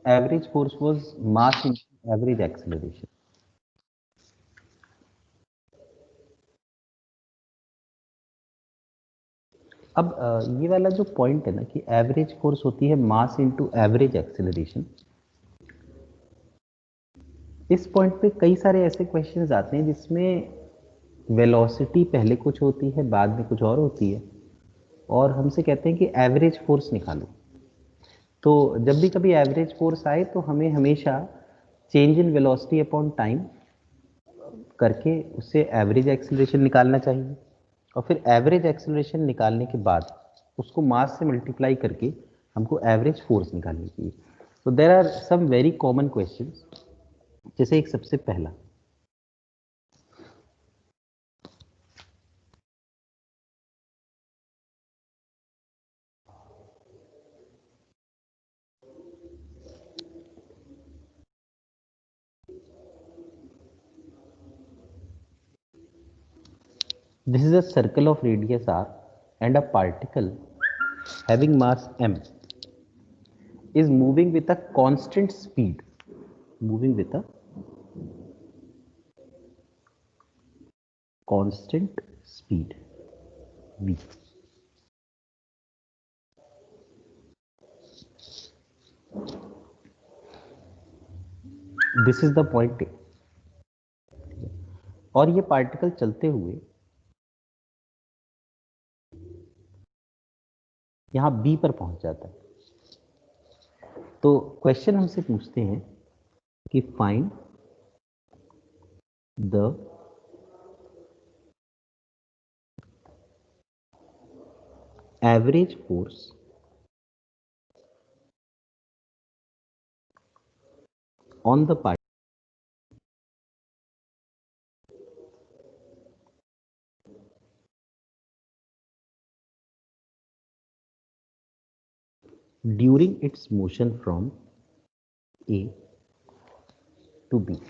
average force was mass into average acceleration. अब ये वाला जो पॉइंट है ना कि एवरेज फोर्स होती है मास इनटू एवरेज एक्सेलरेशन, इस पॉइंट पे कई सारे ऐसे क्वेश्चंस आते हैं जिसमें वेलोसिटी पहले कुछ होती है, बाद में कुछ और होती है, और हमसे कहते हैं कि एवरेज फोर्स निकालो। तो जब भी कभी एवरेज फोर्स आए तो हमें हमेशा change in velocity upon time करके उससे एवरेज एक्सेलरेशन निकालना चाहिए, और फिर एवरेज एक्सेलरेशन निकालने के बाद उसको मास से मल्टीप्लाई करके हमको एवरेज फोर्स निकालनी चाहिए। तो there are some very common questions, जैसे एक सबसे पहला, this is a circle of radius r and a particle having mass m is moving with a constant speed, moving with a constant speed v. This is the point, और ये particle चलते हुए यहां B पर पहुंच जाता है। तो क्वेश्चन हमसे पूछते हैं कि find the average force on the particle during its motion from A to B.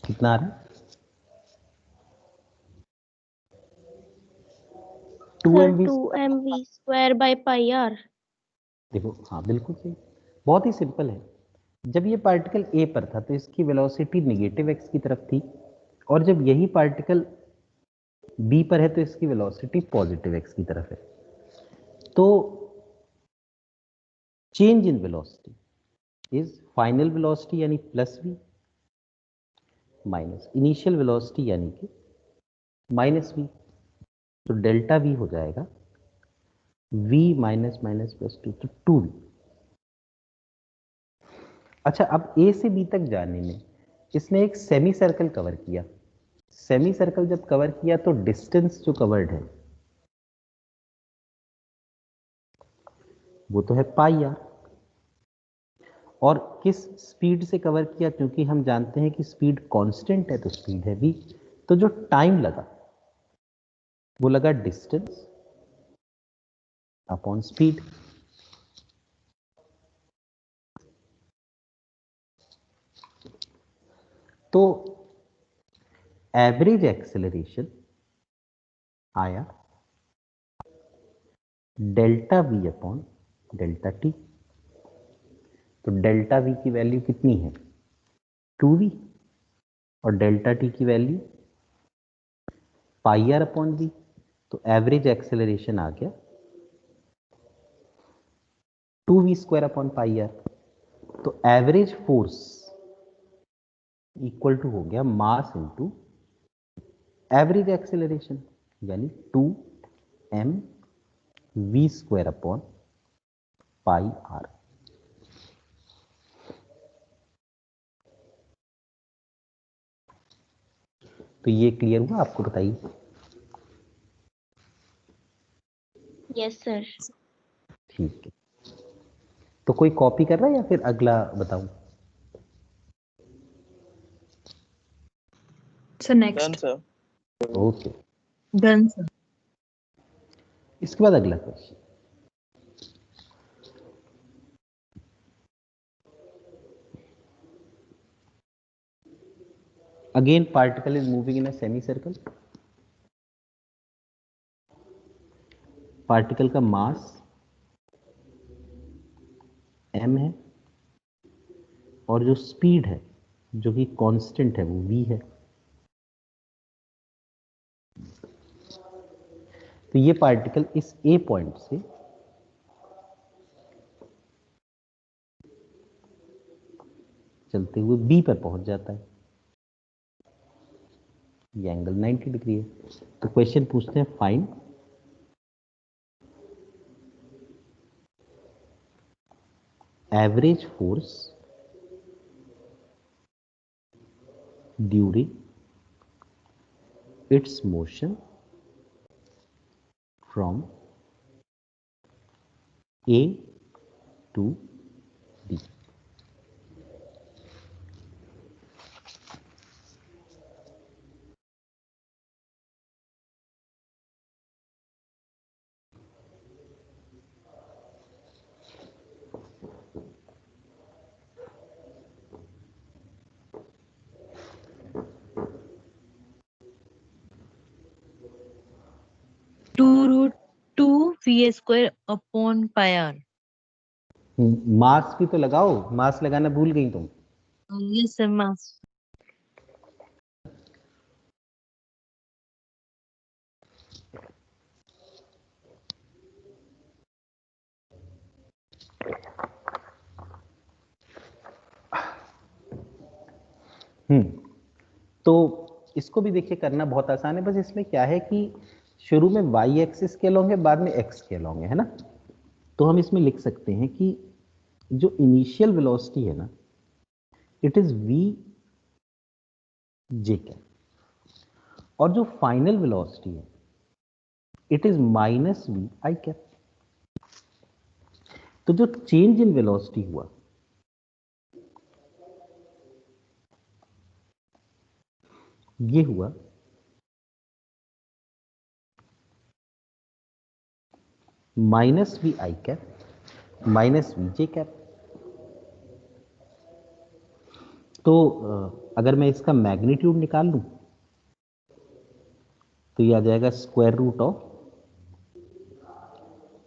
कितना आ रहा है? 2mv square by pi are. देखो, हाँ बिल्कुल सही, बहुत ही सिंपल है। जब ये पार्टिकल ए पर था तो इसकी वेलोसिटी नेगेटिव एक्स की तरफ थी, और जब यही पार्टिकल बी पर है तो इसकी वेलोसिटी पॉजिटिव एक्स की तरफ है। तो change in velocity is final velocity यानी plus v minus initial velocity यानी कि माइनस वी। तो डेल्टा वी हो जाएगा v माइनस माइनस प्लस 2, तो 2v। अच्छा, अब a से b तक जाने में इसने एक सेमी सर्कल कवर किया। सेमी सर्कल जब कवर किया तो डिस्टेंस जो कवर्ड है वो तो है पाई आर, और किस स्पीड से कवर किया, क्योंकि हम जानते हैं कि स्पीड कांस्टेंट है तो स्पीड है v। तो जो टाइम लगा वो लगा डिस्टेंस अपॉन स्पीड। तो एवरेज एक्सेलरेशन आया delta v upon delta T. तो डेल्टा वी की वैल्यू कितनी है 2v, और डेल्टा टी की value pi r upon v. तो एवरेज एक्सेलरेशन आ गया 2v square upon pi r. तो एवरेज फोर्स इक्वल टू हो गया मास इनटू एवरेज एक्सेलरेशन, यानी 2m v square upon pi r. तो ये क्लियर हुआ आपको? बताइए। Yes sir. ठीक है, तो कोई कॉपी कर रहा है या फिर अगला बताऊं? Sir next. Done sir. Okay, done sir. इसके बाद अगला question. Again particle is moving in a semi circle. Particle का मास m है और जो स्पीड है जो कि कांस्टेंट है वो v है। तो ये पार्टिकल इस a पॉइंट से चलते हुए b पर पहुंच जाता है। ये एंगल 90 डिग्री है। तो क्वेश्चन पूछते हैं find average force during its motion from a to b। Two root two v square upon pi r. Mass भी तो लगाओ, मास लगाना भूल गई तुम। Yes sir mass. तो इसको भी देखिए करना बहुत आसान है। बस इसमें क्या है कि शुरू में y एक्सिस के अलोंग है, बाद में x के अलोंग है ना। तो हम इसमें लिख सकते हैं कि जो इनिशियल वेलोसिटी है ना, it is v j cap, और जो फाइनल वेलोसिटी है it is minus v i cap. तो जो चेंज इन वेलोसिटी हुआ ये हुआ माइनस वी आई कैप माइनस वी जे कैप। तो अगर मैं इसका मैग्नीट्यूड निकाल लूं तो ये आ जाएगा square root of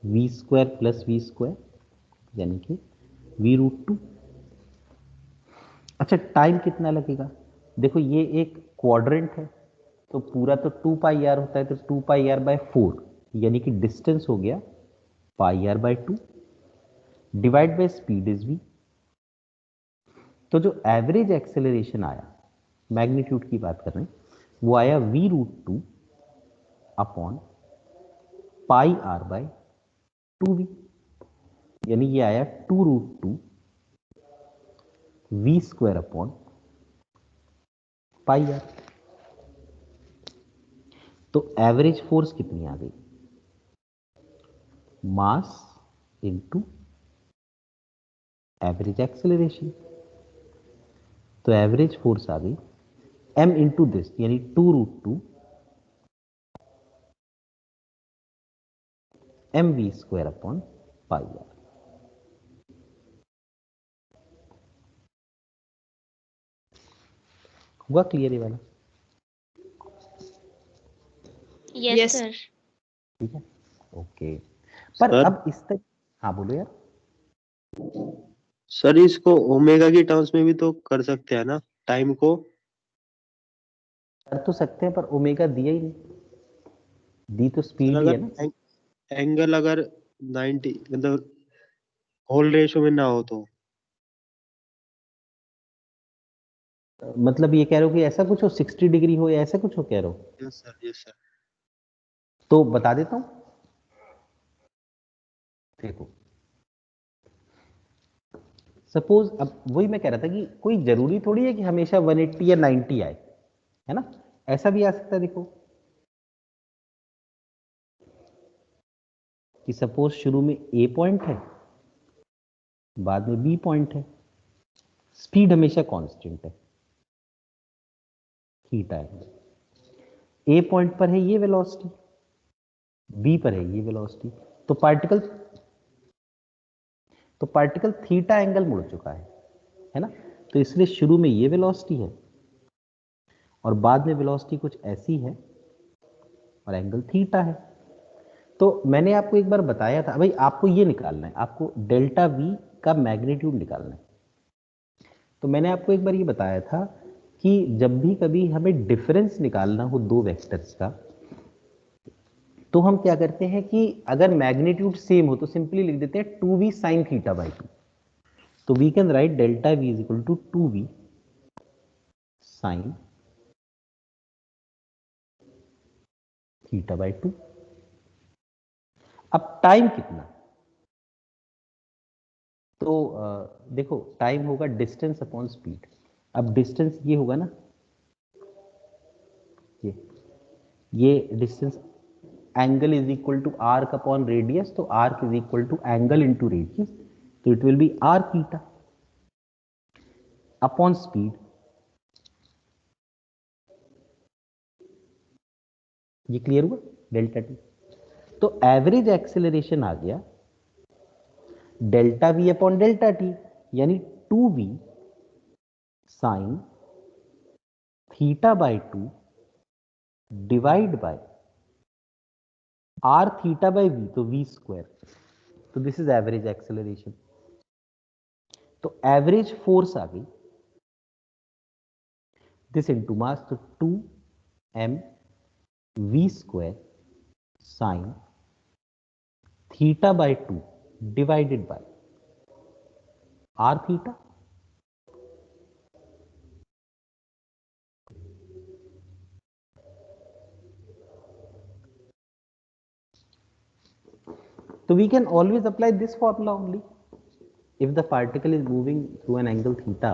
v square plus v square, यानी कि वी रूट टू। अच्छा, टाइम कितना लगेगा? देखो ये एक क्वाड्रेंट है तो पूरा तो 2 पाई आर होता है, तो 2 पाई आर बाय 4, यानी कि डिस्टेंस हो गया pi r by 2 divide by speed is v. तो जो एवरेज एक्सेलरेशन आया, मैग्नीट्यूड की बात कर रहे हैं, वो आया v root two upon pi r by 2v, यानी ये आया 2 root two v square upon pi r. तो एवरेज फोर्स कितनी आ गई? Mass into average acceleration. तो एवरेज फोर्स आ गई m इंटू दिस, यानी 2 root two m v square upon pi r. हुआ क्लियर ये वाला? Yes sir. ठीक है, ओके। पर सर अब इस तक, हाँ बोलो यार। सर इसको ओमेगा की टर्म्स में भी तो कर सकते हैं ना, टाइम को। कर तो सकते हैं पर ओमेगा दिया ही नहीं, दी तो सर स्पीड ही है ना। अगर एंगल अगर 90 मतलब होल रेशो में ना हो तो। मतलब ये कह रहे हो कि ऐसा कुछ हो 60 डिग्री हो या ऐसा कुछ हो, कह रहे हो? Yes sir, yes sir. तो बता देता हूं। देखो सपोज, अब वही मैं कह रहा था कि कोई जरूरी थोड़ी है कि हमेशा 180 या 90 आए, है ना, ऐसा भी आ सकता है। देखो कि सपोज शुरू में ए पॉइंट है, बाद में बी पॉइंट है, स्पीड हमेशा कांस्टेंट है, थीटा एंगल। ए पॉइंट पर है ये वेलोसिटी, बी पर है ये वेलोसिटी, तो पार्टिकल थीटा एंगल मुड़ चुका है ना। तो इसलिए शुरू में ये वेलोसिटी है और बाद में वेलोसिटी कुछ ऐसी है और एंगल थीटा है। तो मैंने आपको एक बार बताया था भाई, आपको ये निकालना है, आपको डेल्टा वी का मैग्नीट्यूड निकालना है। तो मैंने आपको एक बार ये बताया था कि जब भी कभी हमें डिफरेंस निकालना हो दो वेक्टर्स का, तो हम क्या करते हैं कि अगर मैग्नीट्यूड सेम हो तो सिंपली लिख देते हैं 2v sin थीटा बाई 2। तो we can write delta v is equal to 2v sin theta by 2। अब टाइम कितना, तो देखो टाइम होगा डिस्टेंस अपॉन स्पीड। अब डिस्टेंस ये होगा ना, ये distance, angle is equal to arc upon radius, तो arc is equal to angle into radius, तो it will be r theta upon speed. ये क्लियर हुआ, डेल्टा टी। तो एवरेज एक्सेलरेशन आ गया delta v upon delta t, यानी 2v sine theta by 2 divide by r theta by v, तो v square. तो this is average acceleration. तो average force आ गई दिस इनटू मास, तो 2m v square sine theta by 2 divided by r theta. So we can always apply this formula only. If the particle is moving through an angle theta,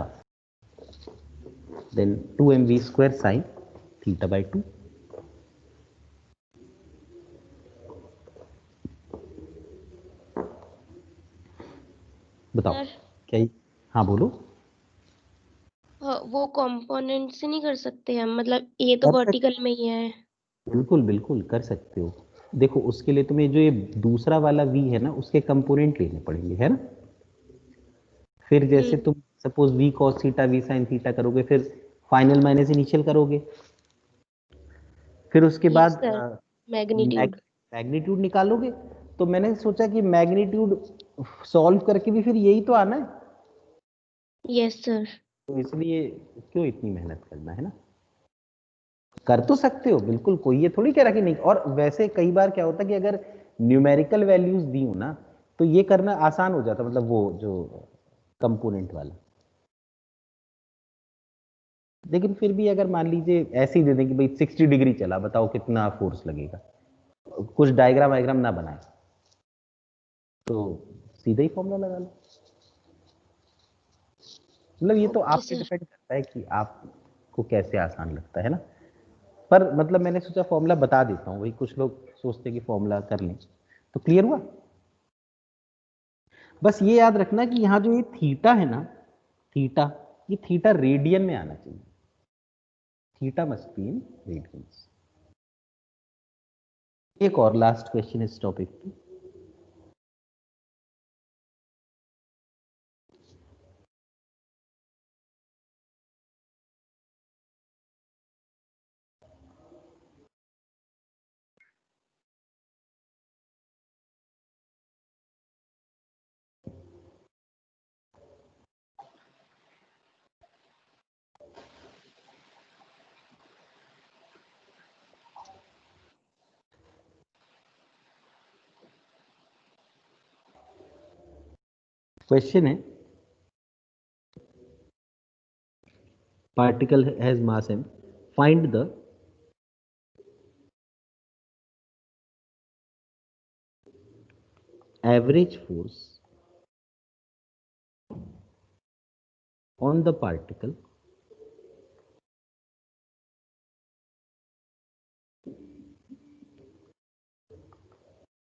then 2mv square sin theta by 2. बताओ sir क्या हाँ बोलो। वो component से नहीं कर सकते हम, मतलब ये तो कर वर्टिकल में ही है। बिल्कुल बिल्कुल कर सकते हो। देखो उसके लिए तुम्हें जो ये दूसरा वाला v है ना, उसके कंपोनेंट लेने पड़ेंगे, है ना। फिर जैसे तुम suppose v cos theta v sin theta करोगे, फिर फाइनल माइनस इनिशियल करोगे, फिर उसके यस बाद सर, मैग्नीट्यूड। मैग्नीट्यूड निकालोगे। तो मैंने सोचा कि मैग्नीट्यूड सॉल्व करके भी फिर यही तो आना है, यस सर। तो इसलिए क्यों इतनी मेहनत करना, है ना। कर तो सकते हो बिल्कुल, कोई ये थोड़ी कह रहा कि नहीं। और वैसे कई बार क्या होता है कि अगर न्यूमेरिकल वैल्यूज दी हो ना, तो ये करना आसान हो जाता, मतलब वो जो कंपोनेंट वाला। लेकिन फिर भी अगर मान लीजिए ऐसे ही दे दें कि भाई 60 डिग्री चला, बताओ कितना फोर्स लगेगा, कुछ डायग्राम वायग्राम ना बनाए, तो सीधा ही फॉर्मूला लगा लो। मतलब ये तो ओके आप पे सर। डिपेंड करता है कि आपको कैसे आसान लगता है ना। पर मतलब मैंने सोचा फॉर्मूला बता देता हूँ, वही कुछ लोग सोचते हैं कि फॉर्मूला कर लें। तो क्लियर हुआ। बस ये याद रखना कि यहाँ जो ये थीटा है ना, थीटा, ये थीटा रेडियन में आना चाहिए। Theta must be in radiance. एक और लास्ट क्वेश्चन इस टॉपिक पे। क्वेश्चन है, particle has mass m, find the average force on the particle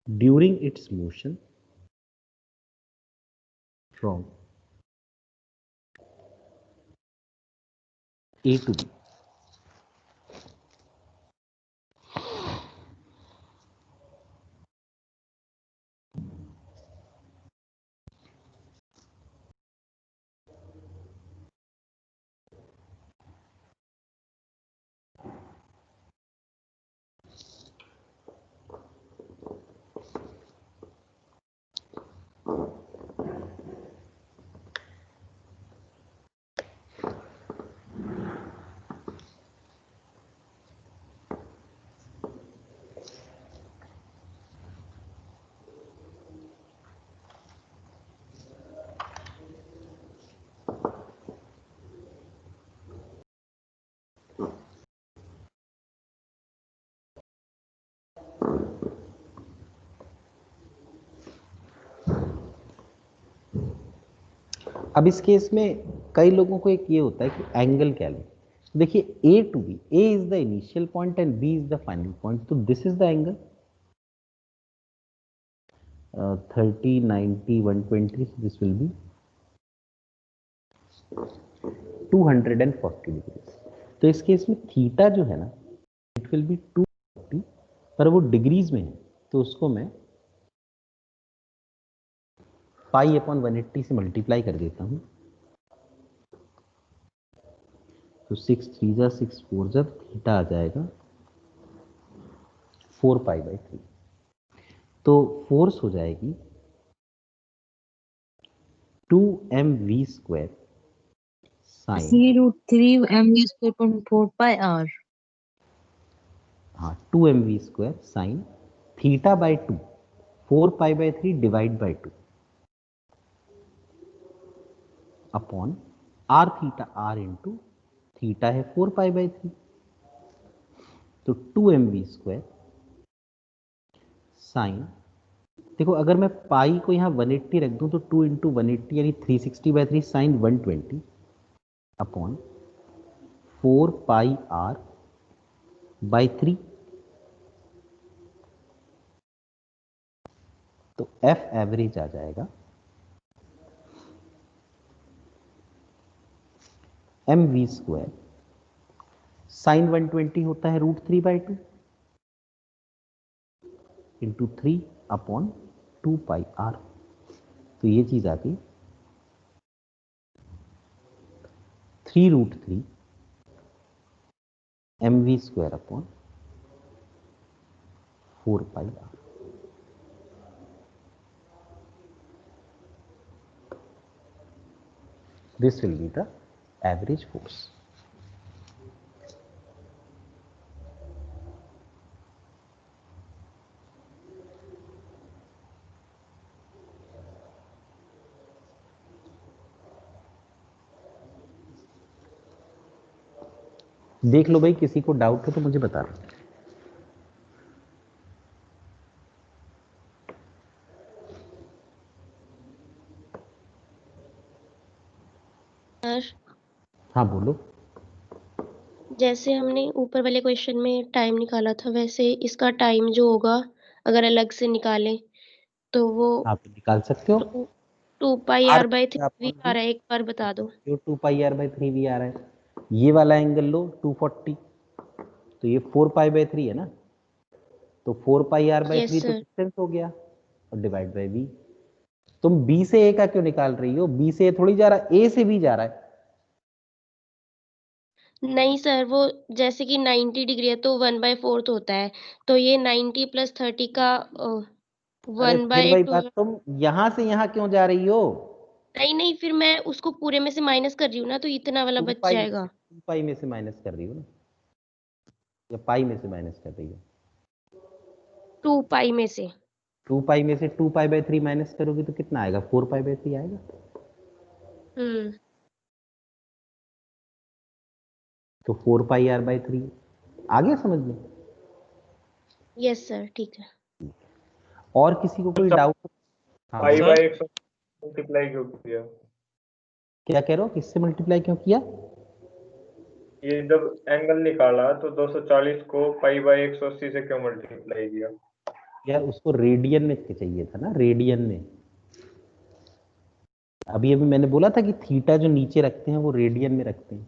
during its motion from A to B. अब इस केस में कई लोगों को एक ये होता है कि एंगल क्या लें। देखिए A to B, A is the initial point and B is the final point, तो this is the angle 30, 90, 120, so this will be 240 degree. तो इस केस में थीटा जो है ना, इट विल बी 240, पर वो डिग्रीज में है, तो उसको मैं पाई अपॉन 180 से मल्टीप्लाई कर देता हूं। तो 6 3 जा 6 4 जा, थीटा आ जाएगा 4 पाई बाई 3। तो फोर्स हो जाएगी 2mv square sine, 3√3 mv square upon 4 pi r. हाँ 2mv square sine theta by 2 4 pi by 3 divide by 2 upon r theta, r into theta है 4 पाई बाई 3, तो 2mv स्क्वायर साइन, देखो अगर मैं पाई को यहाँ 180 रख दूं तो 2 इंटू 180 यानी 360 by 3 sine 120 upon 4 pi r by 3, तो एफ एवरेज आ जाएगा एम वी स्क्वायर साइन 120 होता है √3 by 2 into 3 upon 2 pi r, तो ये चीज आ गई 3√3 m v square upon 4 pi r. This will be the average force. देख लो भाई, किसी को डाउट हो तो मुझे बता दो। सर हाँ बोलो। जैसे हमने ऊपर वाले क्वेश्चन में टाइम निकाला था, वैसे इसका टाइम जो होगा अगर अलग से निकालें तो वो आप निकाल सकते हो। 2 pi r r by theta 3 upon आ रहा है, एक बार बता दो। जो 2 पाई आर बाई 3 भी आ रहा है, ये वाला एंगल लो 240, तो ये 4 पाई बाई 3 है ना, तो 4 पाई आर बाई यस 3 तो सर। डिस्टेंस हो गया और डिवाइड बाई बी। तुम बी से ए का क्यों निकाल रही हो? बी से ए थोड़ी जा रहा है, ए से बी जा रहा है। नहीं सर, वो जैसे कि 90 डिग्री है तो 1/4 होता है, तो ये 90 प्लस 30 का अरे 1 फिर बाई वही 2। बात, तुम यहां से यहां क्यों जा रही हो? नहीं नहीं, फिर मैं उसको पूरे में से माइनस कर रही हूँ ना, तो इतना वाला 2 बच पाई जाएगा। 2 पाई में से माइनस कर रही हो ना, या पाई में से माइनस कर रही हो? 2 पाई में से। 2 पाई में से 2 पाई बाई 3 माइनस करोगे तो कितना आएगा? 4 पाई बाई 3 आएगा। हम्म। तो 4 पाई आर बाई 3 आ गया समझ में? यस सर, ठीक है। और किसी को कोई डाउट? हाँ पाई बोलो। बाय 100 मल्टीप्लाई क्यों किया? क्या कह रहे हो, किससे मल्टीप्लाई क्यों किया? ये जब एंगल निकाला तो 240 को पाई बाय 180 से क्यों मल्टीप्लाई किया? यार उसको रेडियन में चाहिए था ना, रेडियन में। अभी अभी मैंने बोला था कि थीटा जो नीचे रखते हैं वो रेडियन में रखते हैं।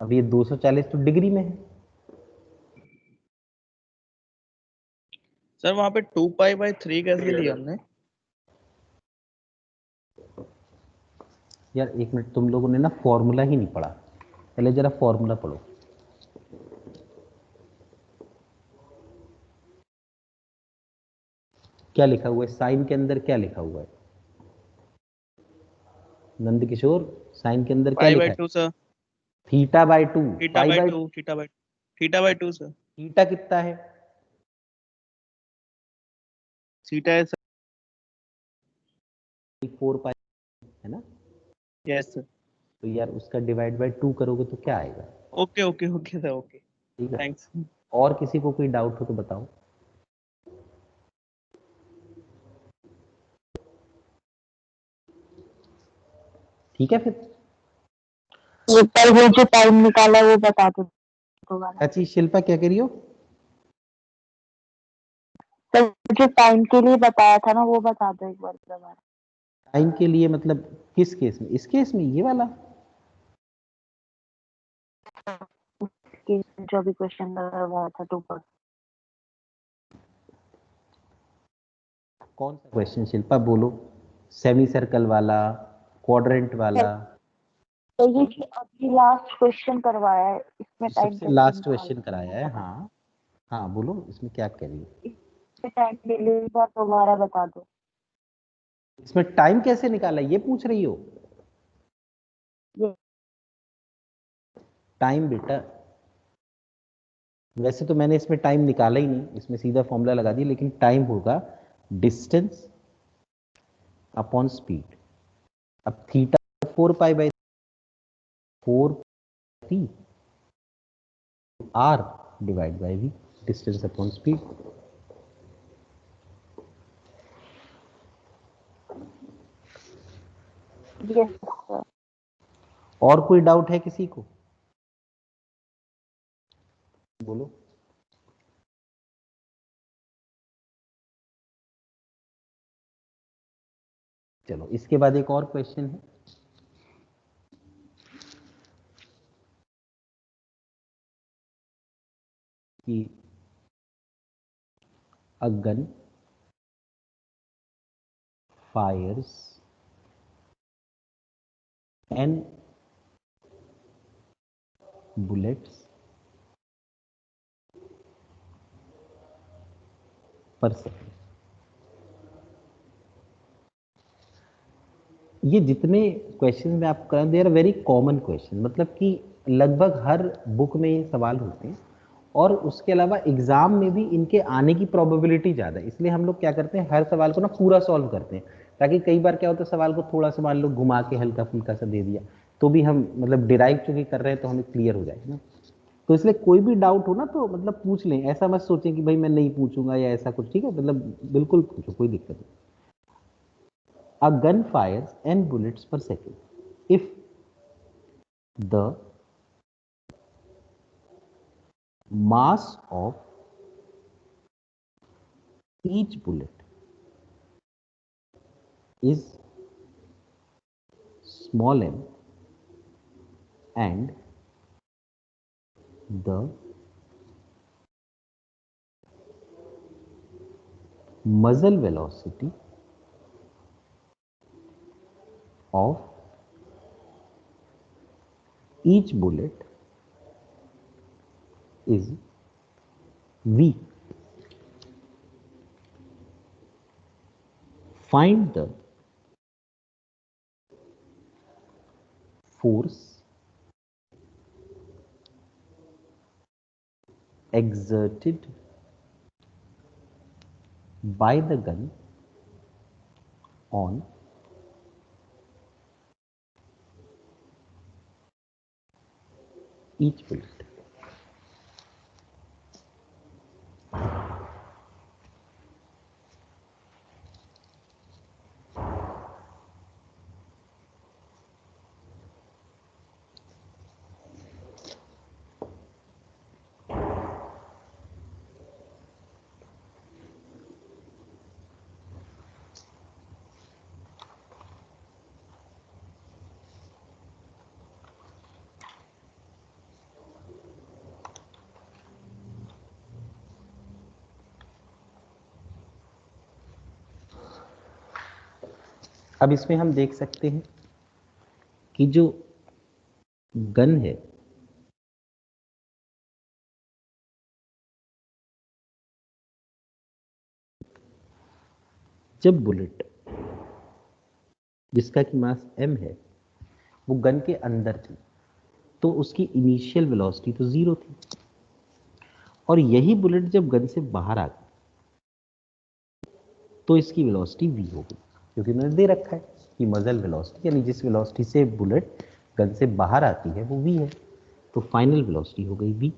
अब ये 240 तो डिग्री में है। सर वहां पे 2π/3 कैसे लिया हमने? यार एक मिनट, तुम लोगों ने ना फॉर्मूला ही नहीं पढ़ा, पहले जरा फॉर्मूला पढ़ो। क्या लिखा हुआ है साइन के अंदर, क्या लिखा हुआ है नंद किशोर? साइन के अंदर क्या लिखा है? π/2 sir. Theta by 2। Theta by 2 theta by 2 sir. Theta कितना है? थीटा है सर। 4 पाई है ना? Yes sir. तो यार उसका डिवाइड बाय 2 करोगे तो क्या आएगा? Okay okay okay sir, okay, ठीक है। थैंक्स। और किसी को कोई डाउट हो तो बताओ। ठीक है फिर। पर वो जो टाइम निकाला वो बता दो दोबारा। क्या चीज शिल्पा, क्या कह रही हो? तो जो टाइम के लिए बताया था ना वो बता दो एक बार दोबारा। टाइम के लिए मतलब किस केस में? इस केस में, ये वाला? कि जो भी क्वेश्चन हुआ था 2 पर। कौन सा क्वेश्चन शिल्पा, बोलो। सेमी सर्कल वाला, क्वाड्रेंट वाला? तो ये कि अभी लास्ट क्वेश्चन करवाया है, इसमें टाइम सबसे कैसे लास्ट निकालना क्वेश्चन कराया है। हाँ हाँ बोलो, इसमें क्या कह रही हो? इसमें टाइम के लिए एक बार दोबारा बता दो। इसमें टाइम कैसे निकाला ये पूछ रही हो? ये टाइम बेटा, वैसे तो मैंने इसमें टाइम निकाला ही नहीं, इसमें सीधा फॉर्मूला लगा दिया, लेकिन टाइम होगा डिस्टेंस अपॉन स्पीड। अब theta 4π/4 r divide by v, distance upon speed. ये सर। और कोई डाउट है किसी को? बोलो। चलो इसके बाद एक और क्वेश्चन है कि a gun fires n bullets per second। ये जितने क्वेश्चन में आपको करा, they are very common question, मतलब कि लगभग हर बुक में ये सवाल होते हैं, और उसके अलावा एग्जाम में भी इनके आने की प्रोबेबिलिटी ज़्यादा है। इसलिए हम लोग क्या करते हैं, हर सवाल को ना पूरा सॉल्व करते हैं, ताकि कई बार क्या होता है, सवाल को थोड़ा सा मान लो घुमा के हल्का फुल्का सा दे दिया, तो भी हम मतलब डिराइव चूंकि कर रहे हैं तो हमें क्लियर हो जाएगा ना। तो इसलिए कोई भी डाउट हो ना तो मतलब पूछ लें, ऐसा मत सोचें कि भाई मैं नहीं पूछूंगा या ऐसा कुछ। ठीक है, मतलब बिल्कुल पूछो, कोई दिक्कत नहीं। A gun fires n bullets per second. If the mass of each bullet is small m and the muzzle velocity of each bullet is v, find the force exerted by the gun on each bullet। अब इसमें हम देख सकते हैं कि जो gun है जब बुलेट जिसका कि मास m है वो गन के अंदर थी तो उसकी इनिशियल वेलोसिटी तो 0 थी, और यही बुलेट जब गन से बाहर आ गई तो इसकी वेलोसिटी v हो गई, क्योंकि उन्होंने दे रखा है कि मजल वेलोसिटी यानी जिस वेलोसिटी से बुलेट गन से बाहर आती है वो v है, तो फाइनल वेलोसिटी हो गई v।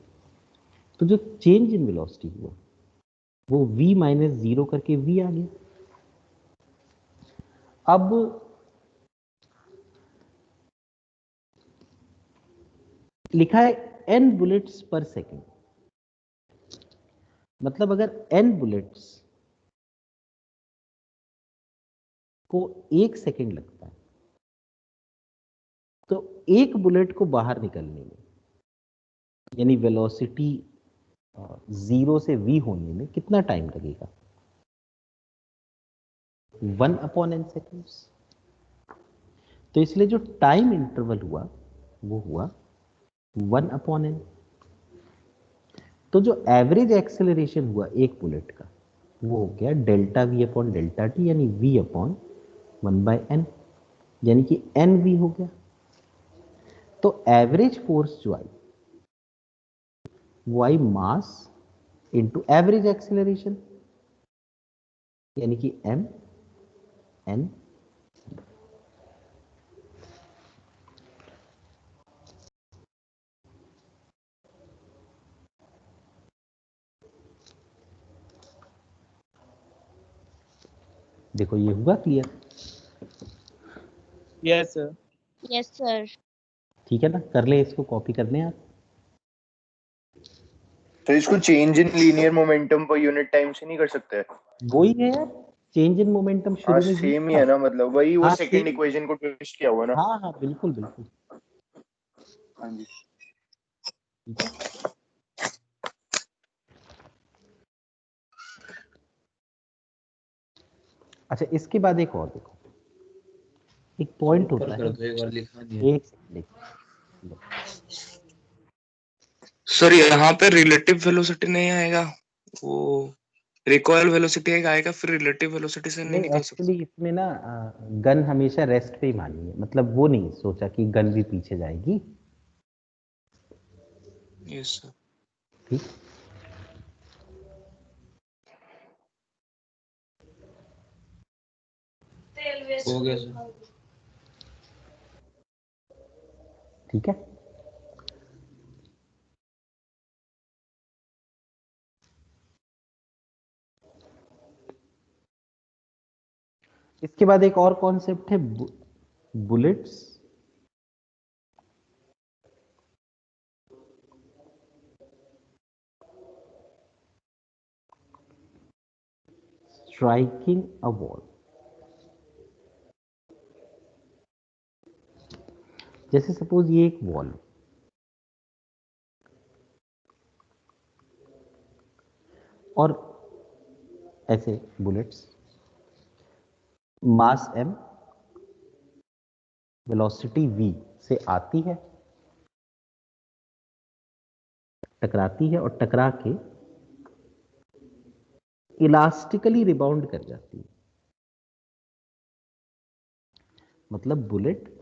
तो जो चेंज इन वेलोसिटी हुआ वो v माइनस 0 करके v आ गया। अब लिखा है n बुलेट्स पर सेकेंड, मतलब अगर n बुलेट्स को 1 सेकेंड लगता है तो एक बुलेट को बाहर निकलने में यानी वेलोसिटी 0 से v होने में कितना टाइम लगेगा? 1/n seconds. तो इसलिए जो टाइम इंटरवल हुआ वो हुआ 1/n। तो जो एवरेज एक्सेलरेशन हुआ एक बुलेट का वो हो गया delta v upon delta t यानी v अपॉन 1/n, यानी कि nv हो गया। तो एवरेज फोर्स जो आई वो आई मास इंटू एवरेज एक्सेलरेशन यानी कि m n। देखो ये हुआ clear? Yes, sir. Yes sir. ठीक है ना, कर ले इसको, कॉपी करने आप। तो इसको change in linear momentum per unit time से नहीं कर सकते? वही है यार, चेंज इन मोमेंटम हाँ शुरू में सेम ही था। है ना, मतलब वही वो हाँ, सेकंड same। इक्वेशन को ट्विस्ट किया हुआ ना। हाँ हाँ बिल्कुल बिल्कुल। हाँ जी। ठीक है। अच्छा इसके बाद एक और देखो, एक पॉइंट होता है, एक सेकंड। सर यहाँ पे रिलेटिव वेलोसिटी नहीं आएगा, वो रिकॉइल वेलोसिटी आएगा, फिर रिलेटिव वेलोसिटी से नहीं निकल सकता। एक्चुअली इसमें ना गन हमेशा रेस्ट पे ही मानी है, मतलब वो नहीं सोचा कि गन भी पीछे जाएगी। Yes sir. ठीक, हो गया सर। ठीक है। इसके बाद एक और कॉन्सेप्ट है बुलेट्स स्ट्राइकिंग अ वॉल। जैसे सपोज ये एक वॉल और ऐसे बुलेट्स मास m वेलोसिटी v से आती है, टकराती है और टकरा के इलास्टिकली रिबाउंड कर जाती है। मतलब बुलेट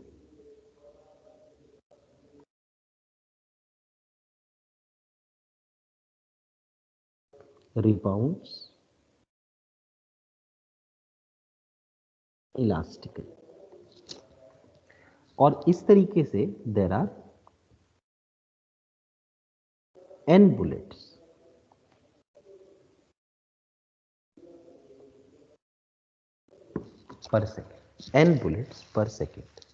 रिबाउंड्स इलास्टिकली, और इस तरीके से देयर आर n bullets पर सेकेंड, n bullets पर सेकेंड।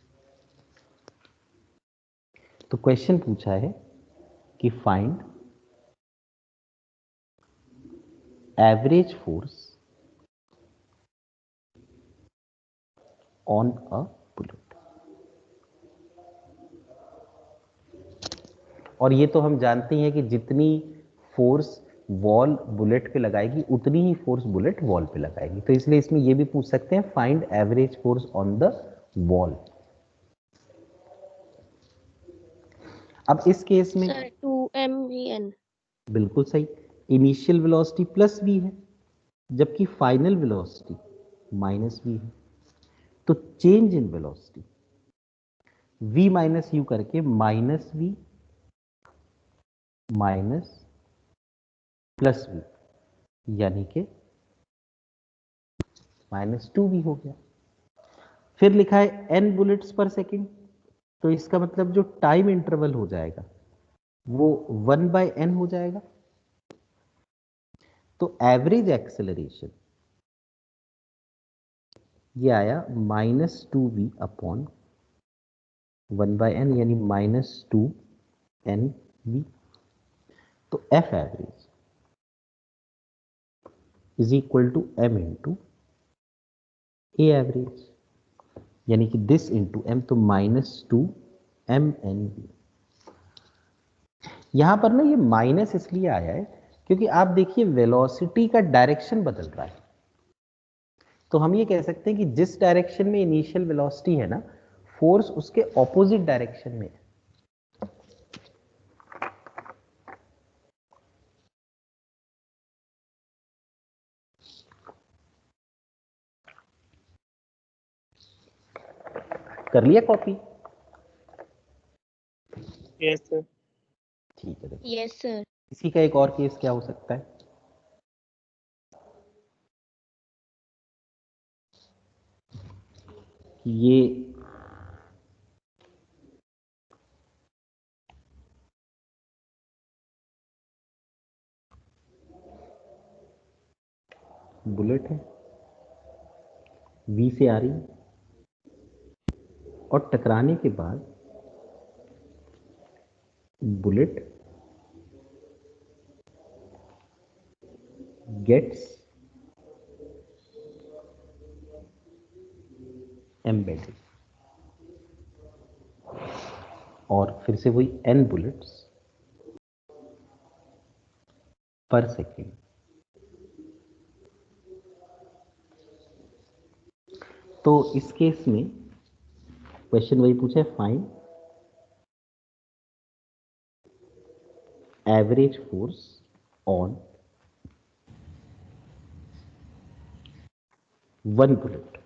तो क्वेश्चन पूछा है कि find average force on a bullet. और ये तो हम जानते हैं कि जितनी फोर्स वॉल बुलेट पे लगाएगी उतनी ही फोर्स बुलेट वॉल पे लगाएगी। तो इसलिए इसमें ये भी पूछ सकते हैं find average force on the wall. अब इस केस में सर 2mvn। बिल्कुल सही, इनिशियल वेलोसिटी प्लस v है जबकि फाइनल वेलोसिटी माइनस v है। तो change in velocity v minus u करके minus v minus plus v यानी कि -2v हो गया। फिर लिखा है n बुलेट्स पर सेकेंड, तो इसका मतलब जो टाइम इंटरवल हो जाएगा वो 1/n हो जाएगा। तो एवरेज एक्सेलरेशन ये आया -2v अपॉन 1/n यानी -2nv। तो F average is equal to m into a average यानी कि दिस इंटू m, तो -2mnv। यहां पर ना ये माइनस इसलिए आया है क्योंकि आप देखिए वेलोसिटी का डायरेक्शन बदल रहा है। तो हम ये कह सकते हैं कि जिस डायरेक्शन में इनिशियल वेलोसिटी है ना, फोर्स उसके ऑपोजिट डायरेक्शन में है। कर लिया कॉपी? Yes sir. ठीक है, देखो यस सर। इसी का एक और केस क्या हो सकता है, कि ये बुलेट है, V से आ रही है और टकराने के बाद बुलेट गेट्स एम्बेडेड और फिर से वही n बुलेट्स पर सेकेंड। तो इस केस में क्वेश्चन वही पूछा है, find average force on one bullet.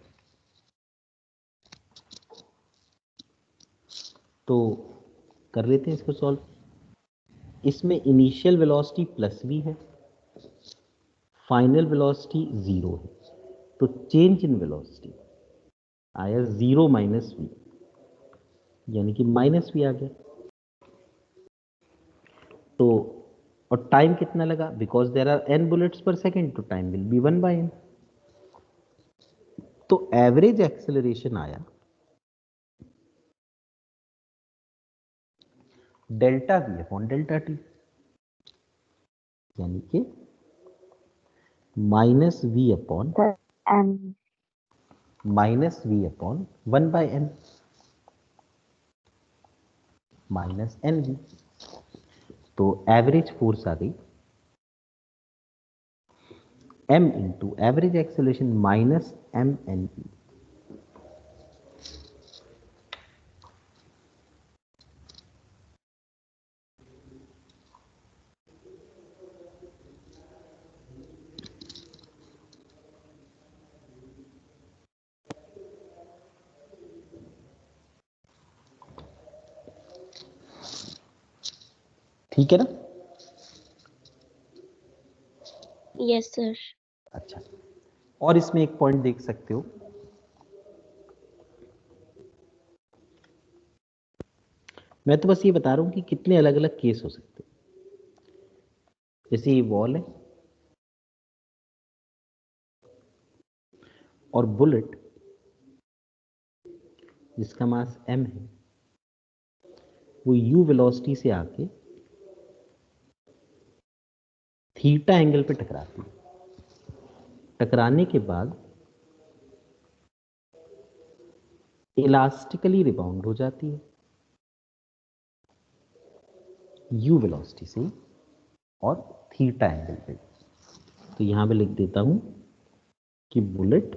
तो कर लेते हैं इसको सॉल्व। इसमें इनिशियल वेलोसिटी प्लस v है, फाइनल वेलोसिटी 0 है, तो चेंज इन वेलोसिटी आया 0 माइनस v यानी कि -v आ गया। तो और टाइम कितना लगा, because there are n bullets per second, तो टाइम विल बी 1/n। तो एवरेज एक्सेलरेशन आया delta v upon delta t यानी कि -v upon and -v upon 1/n -nv। तो एवरेज फोर्स आ गई m into average acceleration -mnv। ठीक है ना? Yes sir. अच्छा, और इसमें एक पॉइंट देख सकते हो, मैं तो बस ये बता रहा हूं कि कितने अलग अलग केस हो सकते हैं। जैसे ये वॉल है और बुलेट जिसका मास m है वो u वेलोसिटी से आके थीटा एंगल पे टकराती है। टकराने के बाद इलास्टिकली रिबाउंड हो जाती है u वेलोसिटी से, और थीटा एंगल पे। तो यहां पे लिख देता हूं कि बुलेट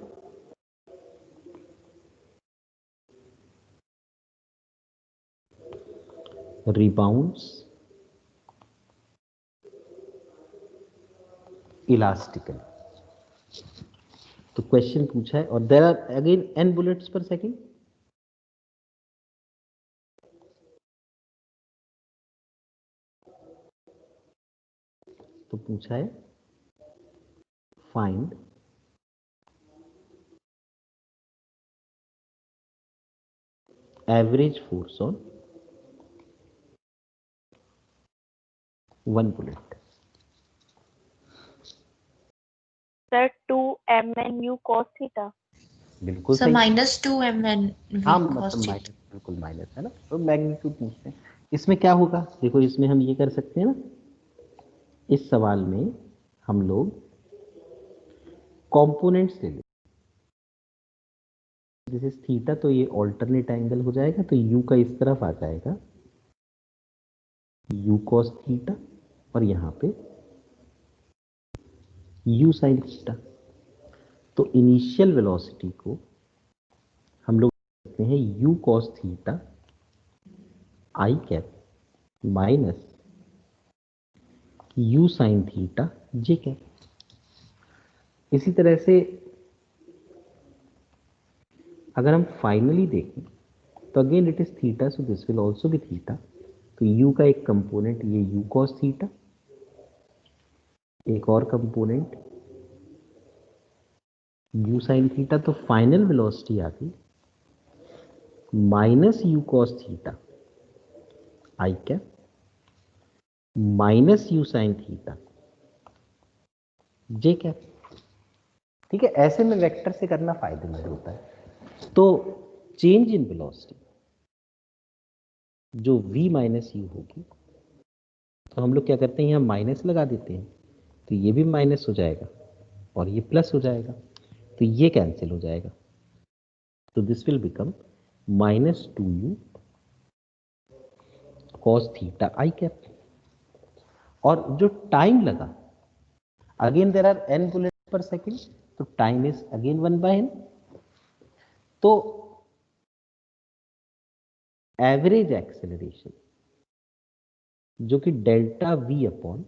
rebounds elastically। तो क्वेश्चन पूछा है और there are again n bullets per second. तो पूछा है find average force on one bullet. Sir 2 mn u cos थीटा। बिल्कुल सर सही। -2 mn हाँ v मतलब cos माइनस, थीटा। बिल्कुल माइनस है ना, तो मैग्नीट्यूड पूछते हैं। इसमें क्या होगा, देखो इसमें हम ये कर सकते हैं ना, इस सवाल में हम लोग कंपोनेंट्स ले लें। दिस इज थीटा, तो ये ऑल्टरनेट एंगल हो जाएगा, तो u का इस तरफ आ जाएगा u cos थीटा और यहाँ पे u sin थीटा। तो इनिशियल वेलोसिटी को हम लोग कहते हैं u cos थीटा आई cap minus u sin theta j cap. इसी तरह से अगर हम फाइनली देखें तो again it is theta, so this will also be theta. तो u का एक कंपोनेंट ये u cos थीटा, एक और कंपोनेंट u sin थीटा। तो फाइनल वेलोसिटी आ गई माइनस u cos थीटा आई cap minus u sin theta j cap. ठीक है, ऐसे में वेक्टर से करना फायदेमंद होता है। तो चेंज इन वेलोसिटी जो v माइनस यू होगी, तो हम लोग क्या करते हैं, यहाँ माइनस लगा देते हैं, तो ये भी माइनस हो जाएगा और ये प्लस हो जाएगा, तो ये कैंसिल हो जाएगा। तो this will become -2u cos theta I cap. और जो टाइम लगा, again there are n bullet per second, तो टाइम इज अगेन 1/n। तो एवरेज एक्सेलरेशन जो कि delta v upon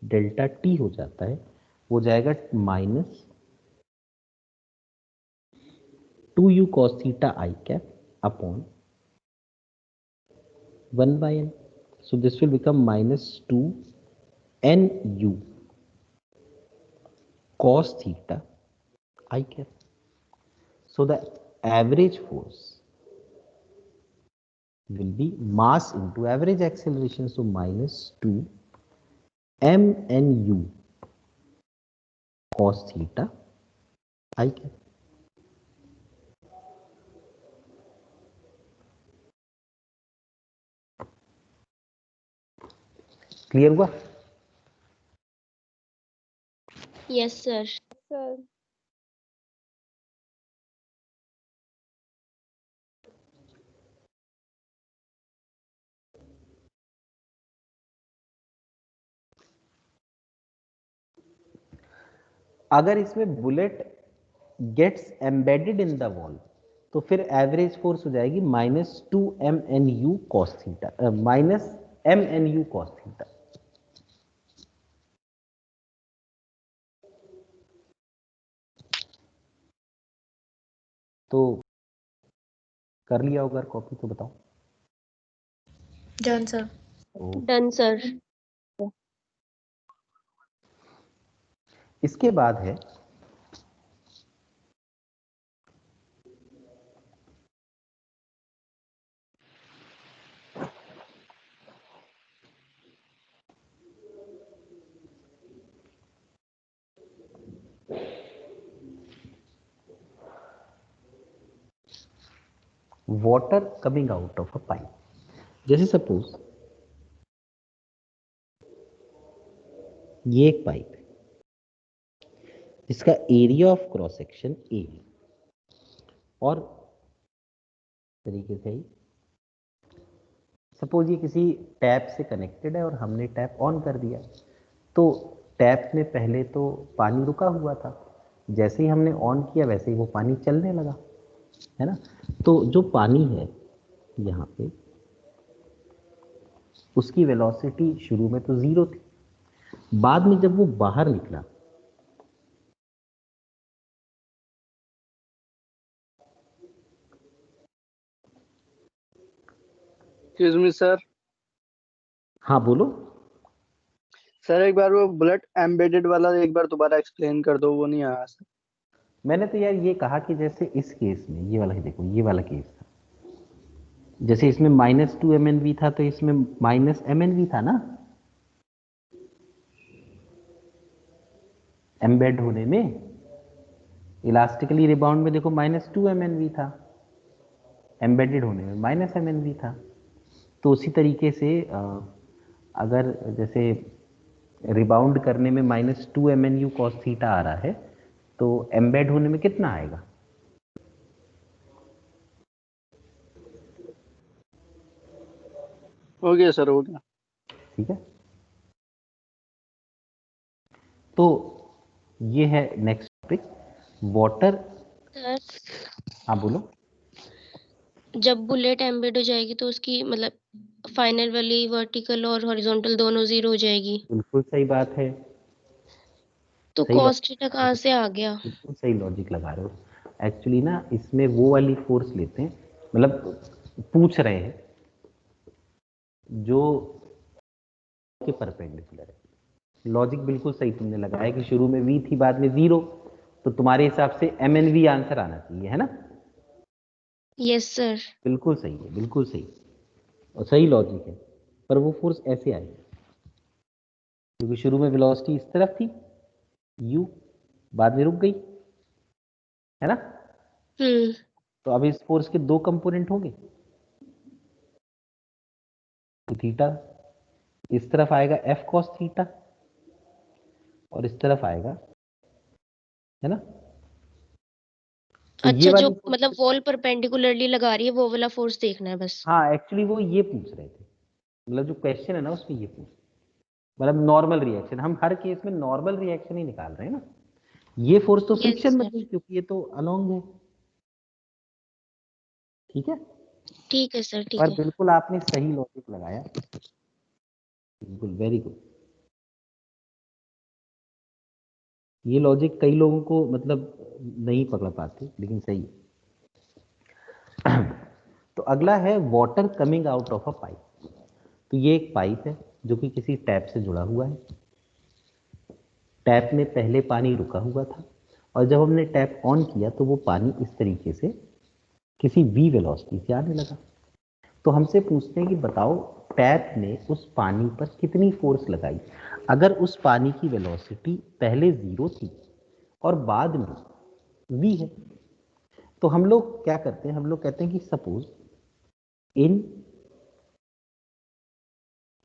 delta t हो जाता है, वो जाएगा -2u cos theta I cap upon 1/n। So this will become -2nu cos theta I cap. So the average force will be mass into average acceleration. So -2 mnu cos theta I cap. Clear हुआ? Yes sir. Sir अगर इसमें bullet gets embedded in the wall, तो फिर average force हो जाएगी -2mnu cos theta -mnu cos theta. तो कर लिया होगा कॉपी, तो बताओ। Done sir. Done sir. इसके बाद है water coming out of a pipe. जैसे सपोज ये एक पाइप है, इसका area of cross section a है, और तरीके से ही सपोज ये किसी टैप से कनेक्टेड है और हमने टैप ऑन कर दिया, तो टैप में पहले तो पानी रुका हुआ था, जैसे ही हमने ऑन किया वैसे ही वो पानी चलने लगा, है ना। तो जो पानी है यहाँ पे, उसकी वेलोसिटी शुरू में तो 0 थी, बाद में जब वो बाहर निकला एक्सक्यूज मी सर। हाँ बोलो। सर एक बार वो बुलेट एम्बेडेड वाला एक बार दोबारा एक्सप्लेन कर दो, वो नहीं आया सर। मैंने तो यार ये कहा कि जैसे इस केस में ये वाला ही देखो, ये वाला केस था, जैसे इसमें -2 MnV था तो इसमें -MnV था ना एम्बेड होने में। इलास्टिकली रिबाउंड में देखो -2 MnV था, एम्बेडेड होने में -MnV था। तो उसी तरीके से अगर जैसे रिबाउंड करने में -2 MnU cos थीटा आ रहा है, तो एम्बेड होने में कितना आएगा? हो गया सर, हो गया। ठीक है, तो ये है नेक्स्ट टॉपिक, वाटर। सर हाँ बोलो। जब बुलेट एम्बेड हो जाएगी तो उसकी मतलब फाइनल वाली वर्टिकल और हॉरिजॉन्टल दोनों 0 हो जाएगी, बिल्कुल सही बात है, तो सही cos थीटा कहाँ से आ गया? बिल्कुल सही लॉजिक लगा रहे हो। एक्चुअली ना इसमें वो वाली फोर्स लेते हैं, मतलब पूछ रहे हैं जो के परपेंडिकुलर है। लॉजिक बिल्कुल सही तुमने लगाया कि शुरू में v थी बाद में 0, तो तुम्हारे हिसाब से MnV आंसर आना चाहिए, है ना। Yes sir. बिल्कुल सही है, बिल्कुल सही और सही लॉजिक है, पर वो फोर्स ऐसे आई क्योंकि शुरू में वेलोसिटी इस तरफ थी u, बाद में रुक गई, है ना। तो अब इस फोर्स के 2 कंपोनेंट होंगे, तो थीटा इस तरफ आएगा F cos थीटा और इस तरफ आएगा, है ना। तो अच्छा, जो वाली मतलब वॉल परपेंडिकुलरली लगा रही है वो वाला फोर्स देखना है बस। हाँ एक्चुअली वो ये पूछ रहे थे, मतलब जो क्वेश्चन है ना उसमें ये पूछ, मतलब नॉर्मल रिएक्शन, हम हर केस में नॉर्मल रिएक्शन ही निकाल रहे हैं ना। ये फोर्स तो फ्रिक्शन बन गई क्योंकि ये तो अलोंग है, ठीक है। ठीक है सर, ठीक पर है। बिल्कुल आपने सही लॉजिक लगाया, बिल्कुल वेरी गुड। ये लॉजिक कई लोगों को मतलब नहीं पकड़ पाते, लेकिन सही है। तो अगला है water coming out of a pipe. तो ये एक पाइप है जो कि किसी टैप से जुड़ा हुआ है। टैप में पहले पानी रुका हुआ था और जब हमने टैप ऑन किया तो वो पानी इस तरीके से किसी v वेलोसिटी से आने लगा। तो हमसे पूछते हैं कि बताओ टैप ने उस पानी पर कितनी फोर्स लगाई अगर उस पानी की वेलोसिटी पहले 0 थी और बाद में v है। तो हम लोग क्या करते हैं, हम लोग कहते हैं कि सपोज इन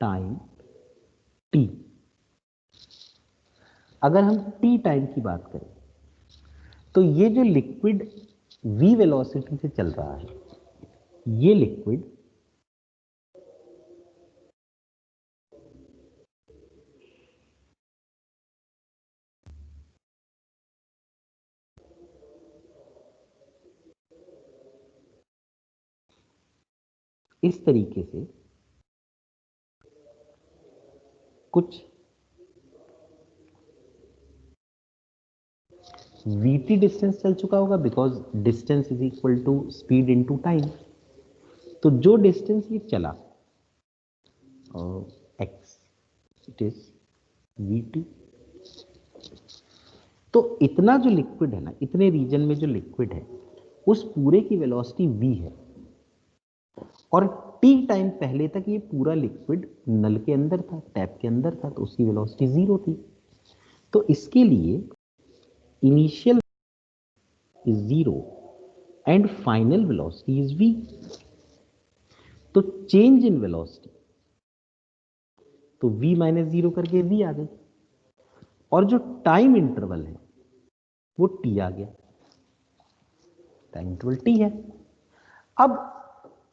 टाइम t, अगर हम t टाइम की बात करें तो ये जो लिक्विड v वेलोसिटी से चल रहा है, ये लिक्विड इस तरीके से कुछ vt डिस्टेंस चल चुका होगा, because distance is equal to speed into time. तो जो डिस्टेंस ये चला x, इट इज vt। तो इतना जो लिक्विड है ना, इतने रीजन में जो लिक्विड है उस पूरे की वेलोसिटी v है और t टाइम पहले तक ये पूरा लिक्विड नल के अंदर था, टैप के अंदर था, तो उसकी वेलोसिटी 0 थी। तो इसके लिए initial is 0 and final velocity is v। तो चेंज इन वेलोसिटी, तो v माइनस 0 करके v आ गई और जो टाइम इंटरवल है वो t आ गया, टाइम इंटरवल t है। अब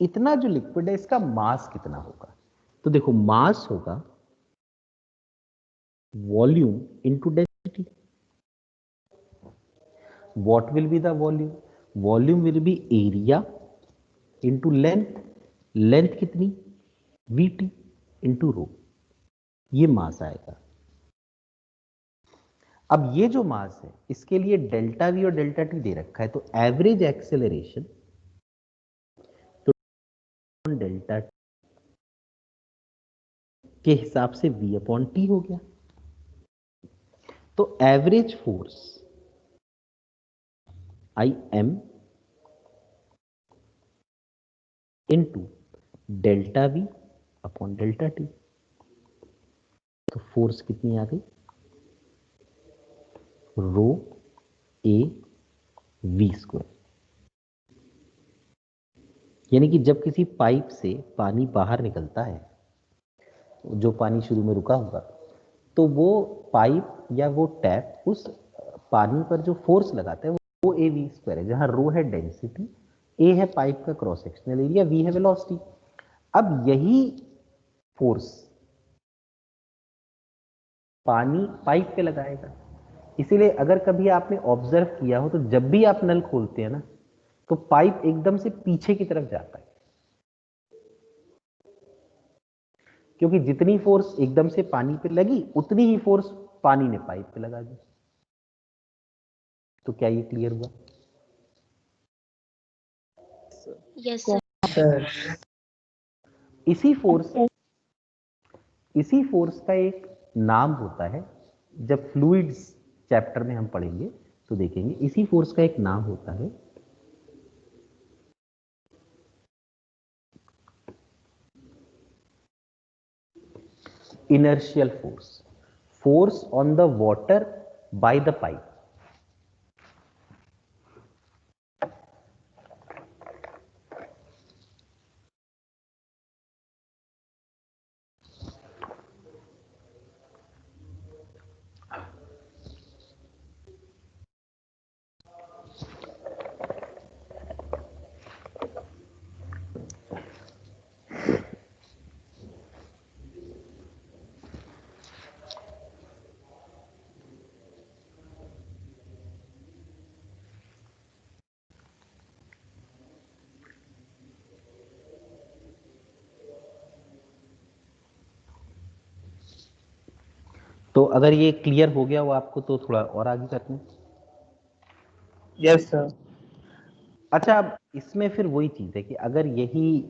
इतना जो लिक्विड है इसका मास कितना होगा? तो देखो मास होगा volume into density. What will be the volume? Volume will be area into length. Length कितनी? VT into rho. ये मास आएगा. अब ये जो मास है इसके लिए डेल्टा वी और डेल्टा टी दे रखा है, तो एवरेज एक्सेलरेशन तो डेल्टा के हिसाब से v अपॉन टी हो गया. तो average force I am into delta v upon delta T. तो फोर्स कितनी आ गई? रो ए वी स्क्वायर. यानी कि जब किसी पाइप से पानी बाहर निकलता है, जो पानी शुरू में रुका होगा, तो वो पाइप या वो टैप उस पानी पर जो फोर्स लगाता है वो ए वी स्क्वायर है, जहां रो है डेंसिटी, ए है पाइप का क्रॉस सेक्शनल एरिया, वी है वेलोसिटी. अब यही फोर्स पानी पाइप पे लगाएगा. इसीलिए अगर कभी आपने ऑब्जर्व किया हो तो जब भी आप नल खोलते हैं ना, तो पाइप एकदम से पीछे की तरफ जाता है, क्योंकि जितनी फोर्स एकदम से पानी पे लगी उतनी ही फोर्स पानी ने पाइप पे लगा दी. तो क्या ये क्लियर हुआ? Yes sir. इसी फोर्स का एक नाम होता है, जब फ्लूइड्स चैप्टर में हम पढ़ेंगे तो देखेंगे. इसी फोर्स का एक नाम होता है inertial force on the water by the pipe. तो अगर ये क्लियर हो गया हो आपको तो थोड़ा और आगे करते हैं. Yes sir. अच्छा, अब इसमें फिर वही चीज है कि अगर यही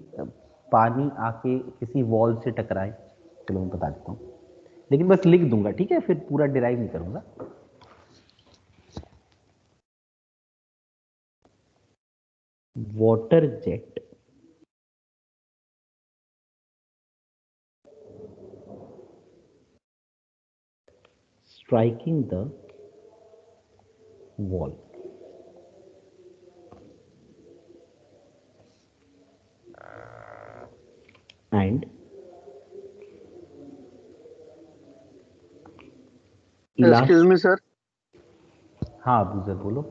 पानी आके किसी वॉल से टकराए, चलो मैं बता देता हूँ, लेकिन बस लिख दूंगा, ठीक है, फिर पूरा डिराइव नहीं करूंगा. Water jet striking the wall and excuse me sir. हाँ अबू सर बोलो.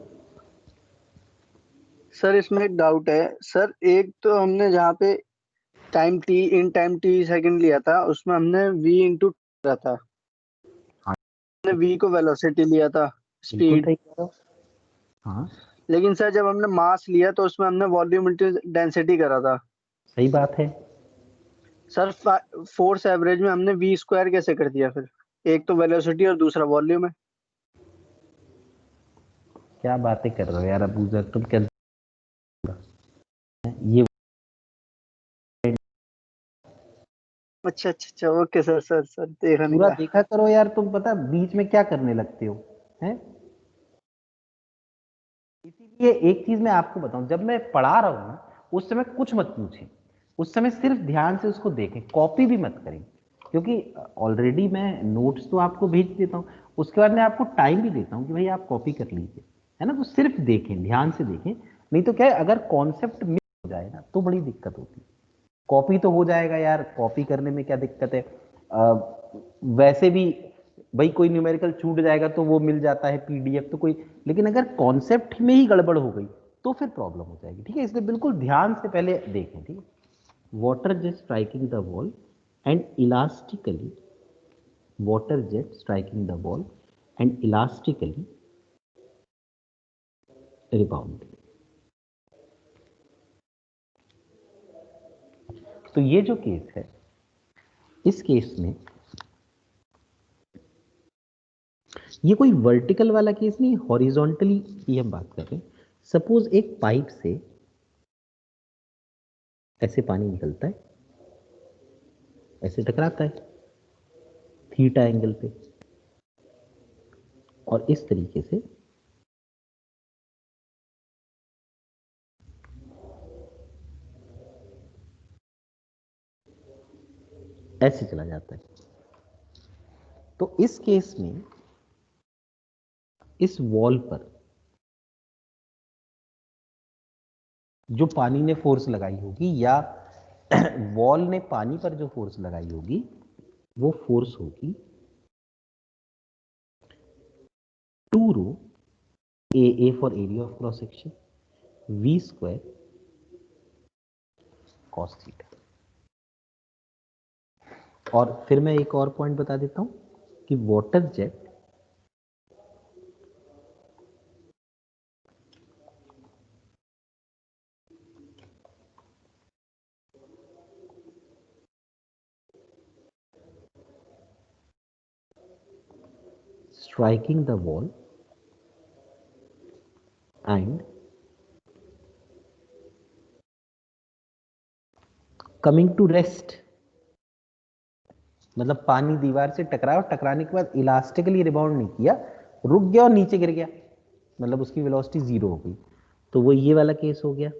सर इसमें एक डाउट है सर. एक तो हमने जहाँ पे time T in time T second लिया था उसमें हमने v इंटू रहा था. हाँ. हमने v को वेलोसिटी लिया था, बिल्कुल स्पीड. सही कह रहे हो. हाँ लेकिन सर जब हमने मास लिया तो उसमें हमने वॉल्यूम इंटू डेंसिटी करा था. सही बात है. सर फोर्स एवरेज में हमने v स्क्वायर कैसे कर दिया फिर? एक तो वेलोसिटी और दूसरा वॉल्यूम है. क्या बातें कर रहे हो यार अबू सर, तुम क्या ये अच्छा अच्छा अच्छा. ओके सर सर सर देखा नहीं पूरा था. देखा करो यार. तुम पता बीच में क्या करने लगते हो हैं. इसीलिए एक चीज मैं आपको बताऊं, जब मैं पढ़ा रहा हूं ना उस समय कुछ मत पूछें, उस समय सिर्फ ध्यान से उसको देखें, कॉपी भी मत करें, क्योंकि ऑलरेडी मैं नोट्स तो आपको भेज देता हूं, उसके बाद मैं आपको टाइम भी देता हूं कि भाई आप कॉपी कर लीजिए, है ना. तो सिर्फ देखें, ध्यान से देखें, नहीं तो क्या है, अगर कॉन्सेप्ट मिस हो जाए ना तो बड़ी दिक्कत होती है. कॉपी तो हो जाएगा यार, कॉपी करने में क्या दिक्कत है. वैसे भी भाई कोई न्यूमेरिकल छूट जाएगा तो वो मिल जाता है पीडीएफ, तो कोई, लेकिन अगर कॉन्सेप्ट में ही गड़बड़ हो गई तो फिर प्रॉब्लम हो जाएगी, ठीक है। इसलिए बिल्कुल ध्यान से पहले देखें, ठीक है। Water jet striking the wall and elastically, water jet striking the wall and elastically rebound. तो ये जो केस है, इस केस में ये कोई वर्टिकल वाला केस नहीं, हॉरिजॉन्टली की हम बात कर रहे हैं। सपोज एक पाइप से ऐसे पानी निकलता है, ऐसे टकराता है थीटा एंगल पे, और इस तरीके से ऐसे चला जाता है। तो इस केस में इस वॉल पर जो पानी ने फोर्स लगाई होगी, या वॉल ने पानी पर जो फोर्स लगाई होगी, वो फोर्स होगी 2 rho a for area of cross section v square cos theta. और फिर मैं एक और पॉइंट बता देता हूं कि water jet striking the wall and coming to rest, मतलब पानी दीवार से टकराया और टकराने के बाद इलास्टिकली रिबाउंड नहीं किया, रुक गया और नीचे गिर गया, मतलब उसकी वेलोसिटी 0 हो गई। तो वो ये वाला केस हो गया।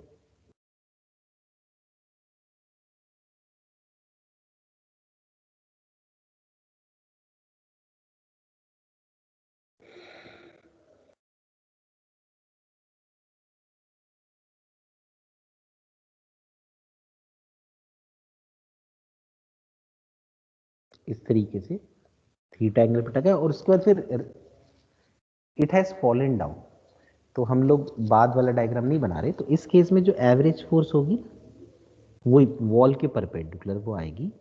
इस तरीके से थीटा एंगल पे टकरा और उसके बाद फिर इट हैज फॉलन डाउन। तो हम लोग बाद वाला डायग्राम नहीं बना रहे। तो इस केस में जो एवरेज फोर्स होगी वो वॉल के परपेंडिकुलर वो आएगी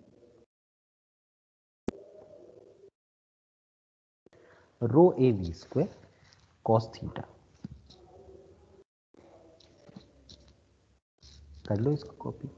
rho a v square cos theta. कर लो इसको कॉपी।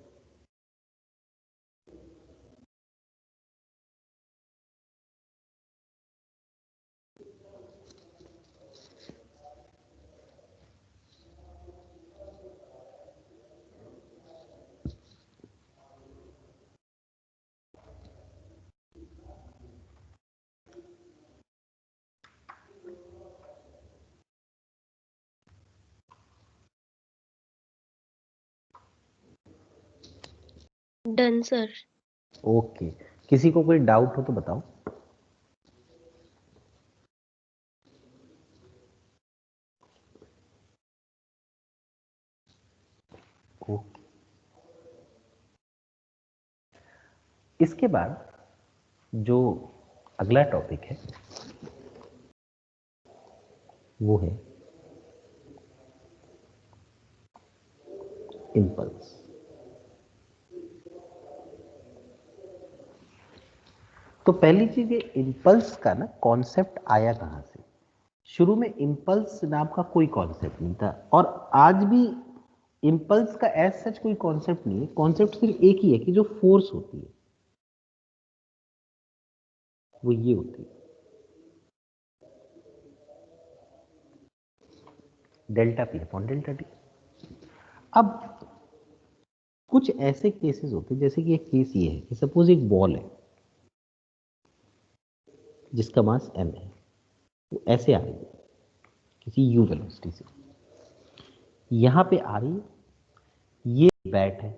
Done sir. ओके, किसी को कोई डाउट हो तो बताओ। ओके, इसके बाद जो अगला टॉपिक है वो है इम्पल्स। तो पहली चीज ये इम्पल्स का ना कॉन्सेप्ट आया कहां से। शुरू में इम्पल्स नाम का कोई कॉन्सेप्ट नहीं था, और आज भी इम्पल्स का एज सच कोई कॉन्सेप्ट नहीं है। कॉन्सेप्ट सिर्फ एक ही है कि जो फोर्स होती है वो ये होती है delta P upon delta T. अब कुछ ऐसे केसेस होते हैं, जैसे कि एक केस ये है कि सपोज एक बॉल है जिसका मास m है, वो ऐसे आ रही है किसी u वेलोसिटी से, यहां पे आ रही है, ये बैट है,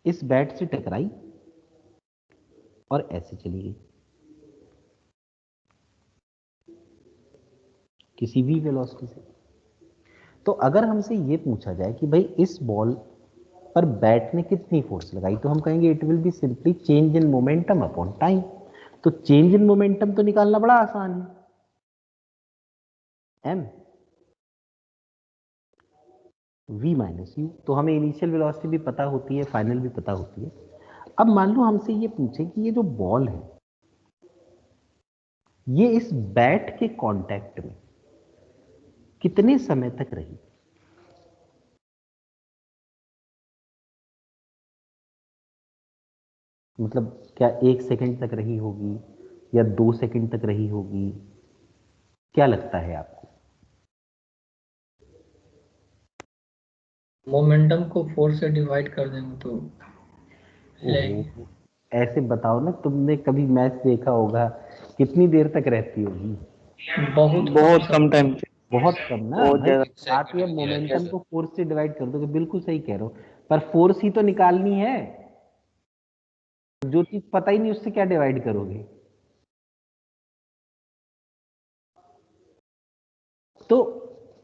इस बैट से टकराई और ऐसे चली गई किसी भी वेलोसिटी से। तो अगर हमसे ये पूछा जाए कि भाई इस बॉल पर बैट ने कितनी फोर्स लगाई, तो हम कहेंगे it will be simply change in momentum upon time. तो चेंज इन मोमेंटम तो निकालना बड़ा आसान है, m v माइनस यू। तो हमें इनिशियल वेलोसिटी भी पता होती है, फाइनल भी पता होती है। अब मान लो हमसे ये पूछे कि ये जो बॉल है ये इस बैट के कांटेक्ट में कितने समय तक रही। मतलब क्या 1 सेकंड तक रही होगी या 2 सेकंड तक रही होगी, क्या लगता है आपको? मोमेंटम को 4 से डिवाइड कर देंगे तो ओहो, ऐसे बताओ ना, तुमने कभी मैच देखा होगा, कितनी देर तक रहती होगी? बहुत कम टाइम। बहुत कम ना बहुत भाई। ज्यादा। आप ये मोमेंटम को फोर्स से डिवाइड कर दोगे, बिल्कुल सही कह रहे हो, पर फोर्स ही तो निकालनी है। जो चीज पता ही नहीं उससे क्या डिवाइड करोगे? तो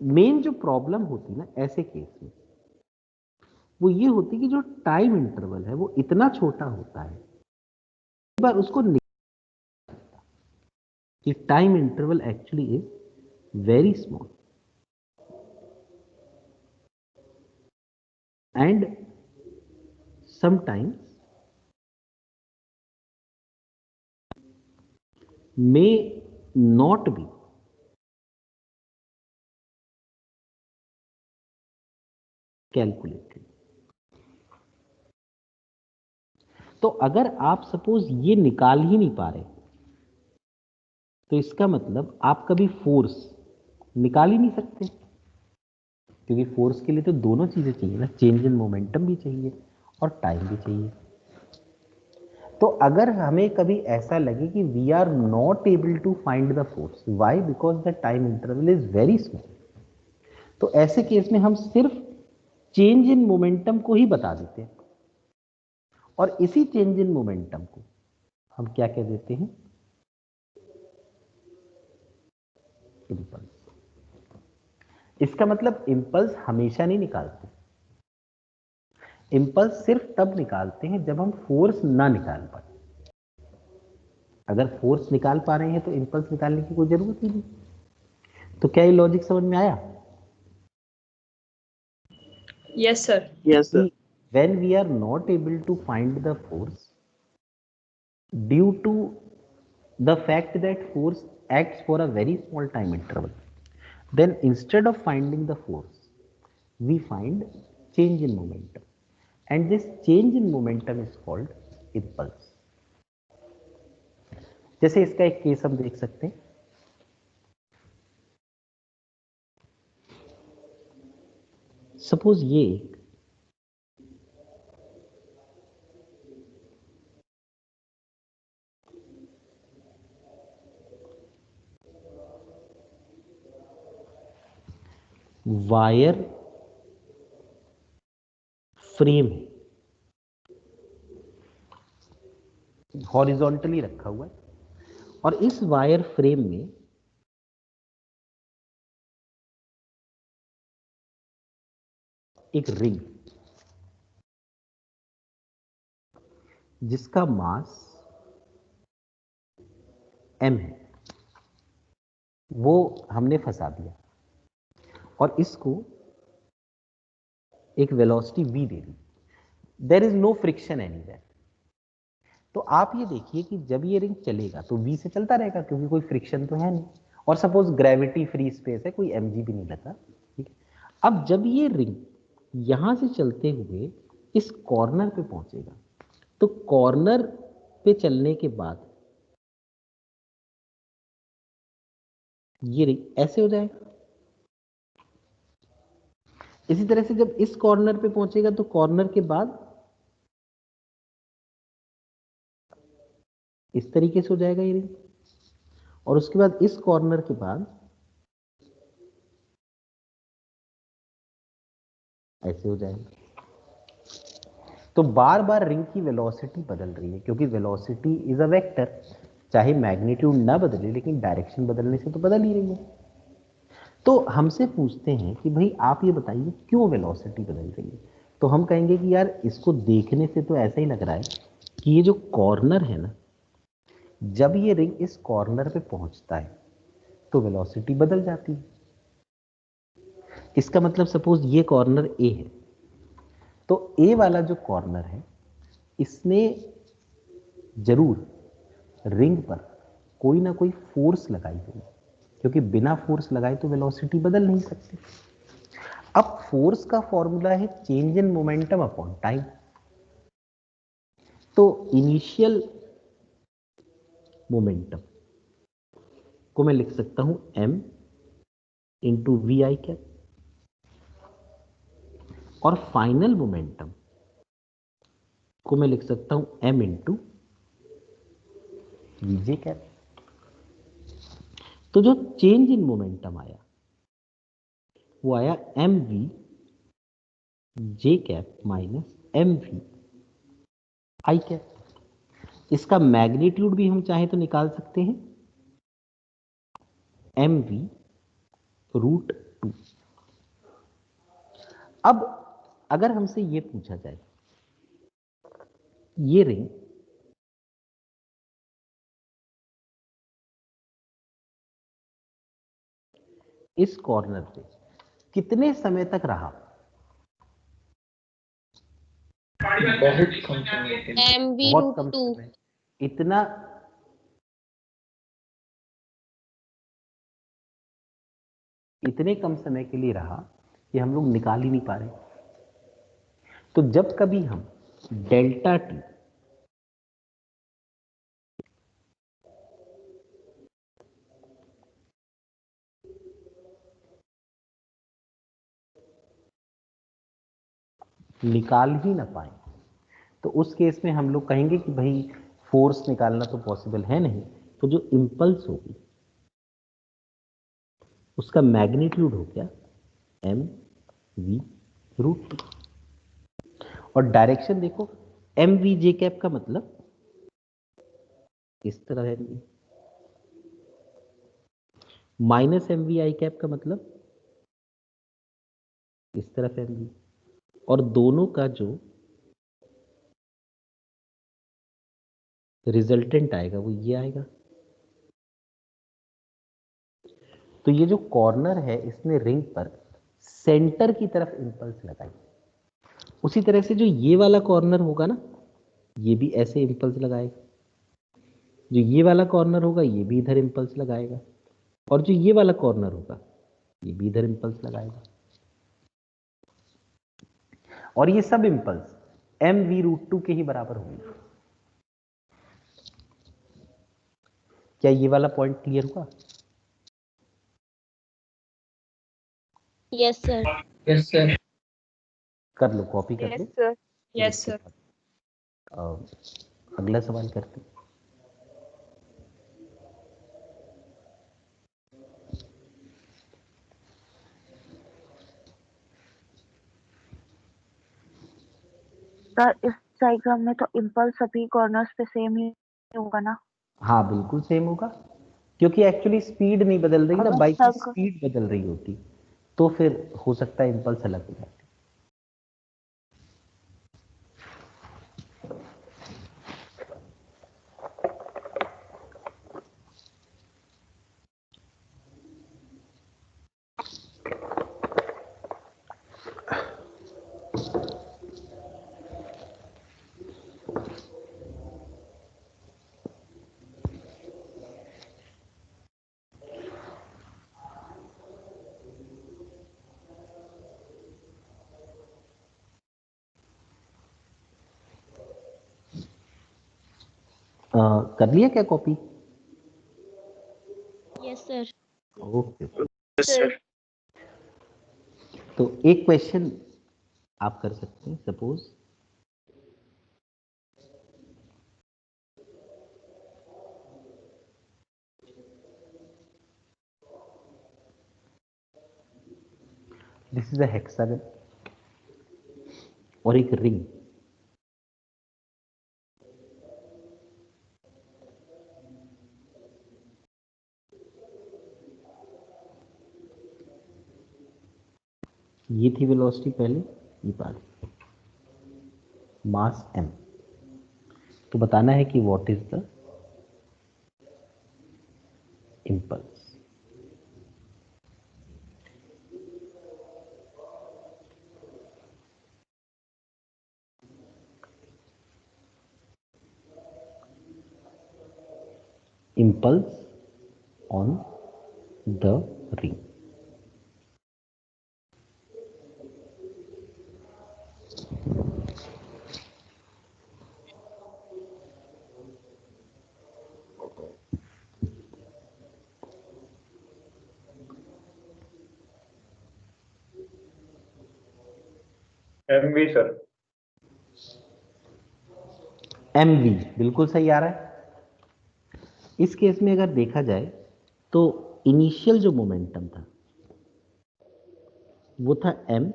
मेन जो प्रॉब्लम होती ना ऐसे केस में, वो ये होती कि जो टाइम इंटरवल है वो इतना छोटा होता है, एक बार उसको कि time interval actually is very small and sometimes may not be calculated। तो अगर आप सपोज ये निकाल ही नहीं पा रहे तो इसका मतलब आप कभी फोर्स निकाल ही नहीं सकते, क्योंकि फोर्स के लिए तो दोनों चीजें चाहिए ना, चेंज इन मोमेंटम भी चाहिए और टाइम भी चाहिए। तो अगर हमें कभी ऐसा लगे कि we are not able to find the force, why? Because the time interval is very small, तो ऐसे केस में हम सिर्फ चेंज इन मोमेंटम को ही बता देते हैं, और इसी चेंज इन मोमेंटम को हम क्या कह देते हैं? इंपल्स। इसका मतलब इंपल्स हमेशा नहीं निकालते, इंपल्स सिर्फ तब निकालते हैं जब हम फोर्स ना निकाल पाए। अगर फोर्स निकाल पा रहे हैं तो इंपल्स निकालने की कोई जरूरत ही नहीं। तो क्या ये लॉजिक समझ में आया? Yes sir. Yes sir. When we are not able to find the force due to the fact that force acts for a very small time interval, then instead of finding the force we find change in momentum, and this change in momentum is called impulse। जैसे इसका एक case हम देख सकते हैं, suppose ये एक wire frame है, हॉरिजॉन्टली रखा हुआ है, और इस वायर फ्रेम में एक रिंग जिसका मास m है, वो हमने फंसा दिया और इसको एक वेलोसिटी v दे दी। There is no friction anywhere. तो आप ये देखिए कि जब ये रिंग चलेगा तो v से चलता रहेगा, क्योंकि कोई फ्रिक्शन तो है नहीं, और सपोज ग्रेविटी फ्री स्पेस है, कोई mg भी नहीं लगा, ठीक है। अब जब ये रिंग यहां से चलते हुए इस कॉर्नर पे पहुंचेगा, तो कॉर्नर पे चलने के बाद ये रिंग ऐसे हो जाएगा। इसी तरह से जब इस कॉर्नर पे पहुंचेगा तो कॉर्नर के बाद इस तरीके से हो जाएगा ये रिंग, और उसके बाद इस कॉर्नर के बाद ऐसे हो जाएगा। तो बार बार रिंग की वेलोसिटी बदल रही है, क्योंकि वेलोसिटी इज अ वेक्टर, चाहे मैग्नीट्यूड ना बदले लेकिन डायरेक्शन बदलने से तो बदल ही रही है। तो हमसे पूछते हैं कि भाई आप ये बताइए क्यों वेलोसिटी बदल रही है, तो हम कहेंगे कि यार इसको देखने से तो ऐसा ही लग रहा है कि ये जो कॉर्नर है ना, जब ये रिंग इस कॉर्नर पे पहुंचता है तो वेलोसिटी बदल जाती है, इसका मतलब सपोज ये कॉर्नर ए है, तो ए वाला जो कॉर्नर है इसने जरूर रिंग पर कोई ना कोई फोर्स लगाई होगी, क्योंकि बिना फोर्स लगाए तो वेलोसिटी बदल नहीं सकती। अब फोर्स का फॉर्मूला है change in momentum upon time. तो इनिशियल मोमेंटम को मैं लिख सकता हूं m इंटू वी आई कैप, और फाइनल मोमेंटम को मैं लिख सकता हूं m इंटू वीजे कैप। तो जो चेंज इन मोमेंटम आया वो आया एम वी जे कैप माइनस एम वी आई कैप। इसका मैग्नीट्यूड भी हम चाहे तो निकाल सकते हैं, एम वी रूट 2। अब अगर हमसे ये पूछा जाए ये रिंग इस कॉर्नर पे कितने समय तक रहा, बहुत कम समय के लिए। एम वी बहुत रूट कम 2। समय, इतना इतने कम समय के लिए रहा कि हम लोग निकाल ही नहीं पा रहे। तो जब कभी हम डेल्टा टी निकाल ही ना पाए तो उस केस में हम लोग कहेंगे कि भाई फोर्स निकालना तो पॉसिबल है नहीं, तो जो इंपल्स होगी उसका मैग्नीट्यूड हो गया एम वी रूट 2। और डायरेक्शन देखो, एम वी जे कैप का मतलब इस तरह है, माइनस एम वी आई कैप का मतलब इस तरफ एम वी, और दोनों का जो रिजल्टेंट आएगा वो ये आएगा। तो ये जो कॉर्नर है इसने रिंग पर सेंटर की तरफ इंपल्स लगाई। उसी तरह से जो ये वाला कॉर्नर होगा ना, ये भी ऐसे इंपल्स लगाएगा। जो ये वाला कॉर्नर होगा ये भी इधर इंपल्स लगाएगा, और जो ये वाला कॉर्नर होगा ये भी इधर इंपल्स लगाएगा। और ये सब इंपल्स एम वी रूट 2 के ही बराबर होंगे। क्या ये वाला पॉइंट क्लियर हुआ? Yes sir. Yes sir. कर लो, कॉपी कर लो। सर। Yes sir. अगला सवाल करते हैं। सर इस डायग्राम में तो इम्पल्स सभी कॉर्नर्स पे सेम ही होगा ना? हाँ बिल्कुल सेम होगा, क्योंकि एक्चुअली स्पीड नहीं बदल रही ना, अगर बाइक की सब स्पीड बदल रही होती तो फिर हो सकता है इंपल्स अलग हो जाए। कर लिया क्या copy? Yes sir. Okay. Sir तो एक क्वेश्चन आप कर सकते हैं। Suppose this is a hexagon और एक रिंग, ये थी वेलोसिटी पहले, ये पार मास m। तो बताना है कि what is the impulse. impulse on the ring. MV sir. MV बिल्कुल सही आ रहा है। इस केस में अगर देखा जाए तो इनिशियल जो मोमेंटम था वो था m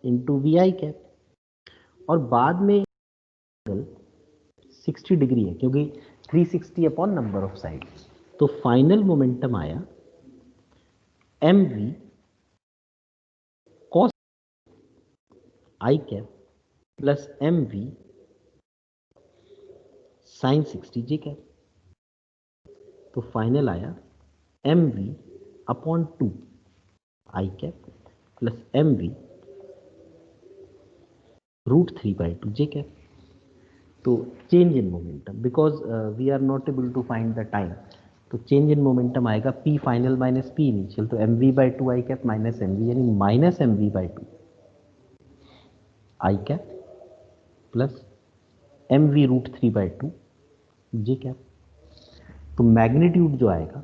इंटू वी आई कैप, और बाद में 60 डिग्री है क्योंकि 360 अपॉन नंबर ऑफ साइड, तो फाइनल मोमेंटम आया mv cos I cap plus mv sin 60 J cap, तो फाइनल आया mv upon 2 I cap plus mv √3/2 J cap. तो change in momentum, because we are not able to find the time, तो change in momentum आएगा p final minus p initial, तो mv/2 आई cap minus mv, यानी minus mv/2 आई cap plus mv √3/2 J cap. तो magnitude जो आएगा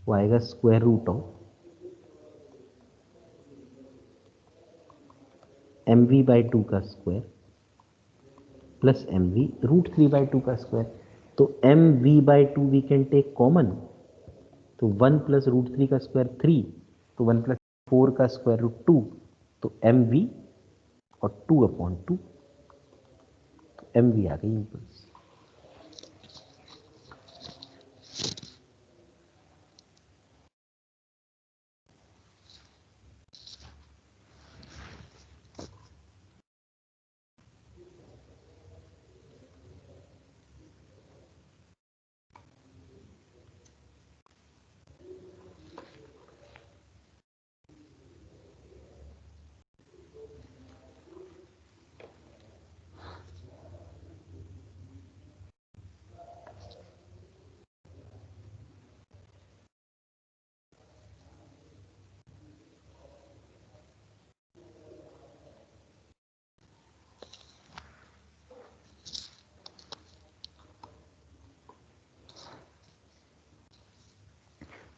वो आएगा square root of mv/2 का स्क्वायर प्लस mv √3/2 का स्क्वायर। तो mv/2 we can take common, तो 1 प्लस √3 का स्क्वायर 3, तो 1 प्लस 4 का स्क्वायर रूट 2, तो mv और 2/2, तो mv आ गई इम्पल्स।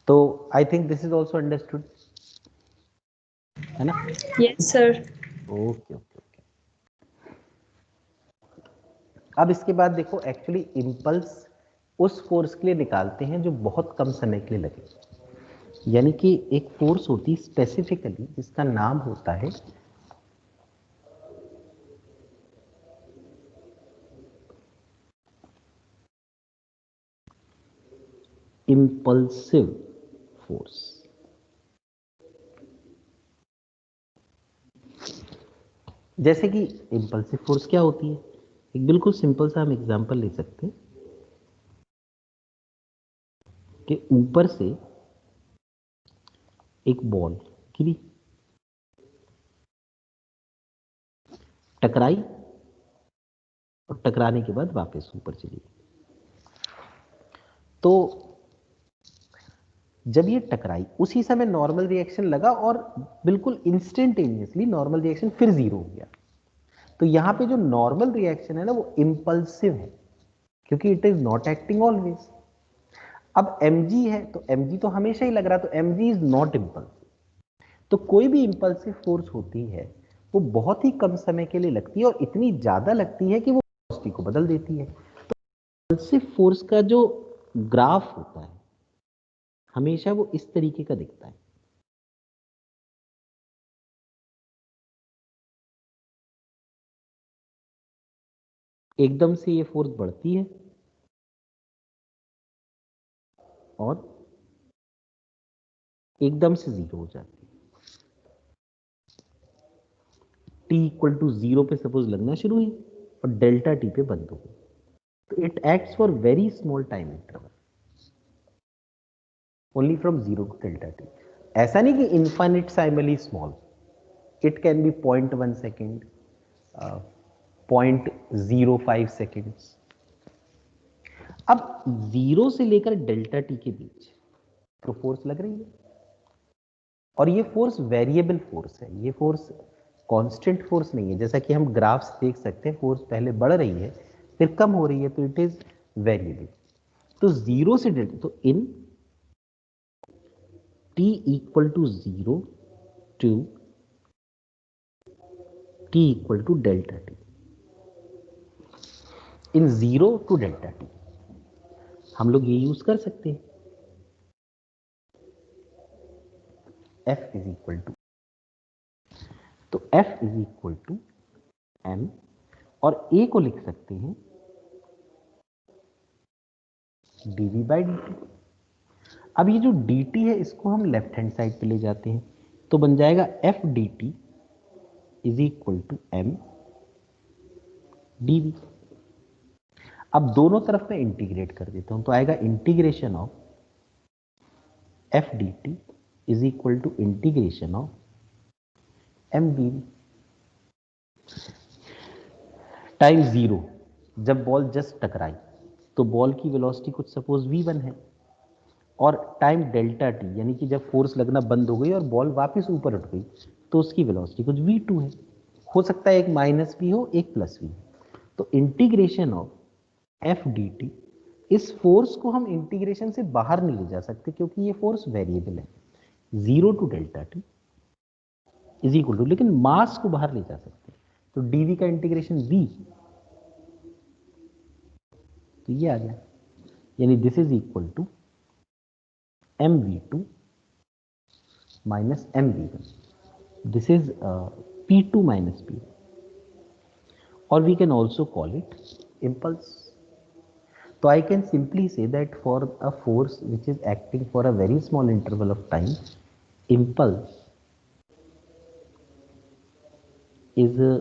तो I think this is also understood, है ना? Yes sir. Okay okay okay. अब इसके बाद देखो, एक्चुअली इम्पल्स उस फोर्स के लिए निकालते हैं जो बहुत कम समय के लिए लगे, यानी कि एक फोर्स होती स्पेसिफिकली जिसका नाम होता है इम्पल्सिव फोर्स। जैसे कि इम्पल्सिव फोर्स क्या होती है, एक बिल्कुल सिंपल सा हम एग्जांपल ले सकते हैं कि ऊपर से एक बॉल गिरी, टकराई और टकराने के बाद वापस ऊपर चली गई। तो जब ये टकराई उसी समय नॉर्मल रिएक्शन लगा और बिल्कुल इंस्टेंटेनियसली नॉर्मल रिएक्शन फिर जीरो हो गया। तो यहां पे जो नॉर्मल रिएक्शन है ना वो इंपल्सिव है, क्योंकि it is not acting always. अब mg है तो mg तो हमेशा ही लग रहा, तो mg इज नॉट इंपल्सिव। तो कोई भी इंपल्सिव फोर्स होती है वो बहुत ही कम समय के लिए लगती है और इतनी ज्यादा लगती है कि वो वेलोसिटी को बदल देती है। तो इंपल्सिव फोर्स का जो ग्राफ होता है हमेशा वो इस तरीके का दिखता है। एकदम से ये फोर्स बढ़ती है और एकदम से जीरो हो जाती है। t इक्वल टू 0 पे सपोज लगना शुरू हुई और डेल्टा t पे बंद हो गई। तो it acts for very small time interval, only from 0 to delta t। ऐसा नहीं कि infinitesimally small, it can be 0.1 second, 0.05 seconds, अब 0 से लेकर डेल्टा टी के बीच तो फोर्स लग रही है, और ये फोर्स वेरिएबल फोर्स है, ये फोर्स कांस्टेंट फोर्स नहीं है। जैसा कि हम ग्राफ से देख सकते हैं, फोर्स पहले बढ़ रही है फिर कम हो रही है, तो इट इज वेरिएबल। तो 0 से डेल्टा, तो in t equal to 0 to t equal to delta T, in 0 to delta T हम लोग ये यूज कर सकते हैं, f इज इक्वल टू, तो f is equal to m, और a को लिख सकते हैं dv बाई dt। अब ये जो dt है इसको हम लेफ्ट हैंड साइड पे ले जाते हैं, तो बन जाएगा f dt is equal to m dv। अब दोनों तरफ में इंटीग्रेट कर देता हूं, तो आएगा integration of f dt is equal to integration of m dv। Time 0, जब बॉल जस्ट टकराई तो बॉल की वेलोसिटी कुछ सपोज v1 है, और टाइम डेल्टा टी यानी कि जब फोर्स लगना बंद हो गई और बॉल वापस ऊपर उठ गई तो उसकी वेलोसिटी कुछ v2 है। हो सकता है एक माइनस भी हो एक प्लस भी हो। तो इंटीग्रेशन ऑफ f dt, इस फोर्स को हम इंटीग्रेशन से बाहर नहीं ले जा सकते क्योंकि ये फोर्स वेरिएबल है, 0 to delta T is equal to, लेकिन मास को बाहर ले जा सकते हैं, तो dv का इंटीग्रेशन v, तो ये आ गया, यानी this is equal to mv2 minus mv1, this is p2 minus p, और we can also call it impulse. So I can simply say that for a force which is acting for a very small interval of time, impulse is a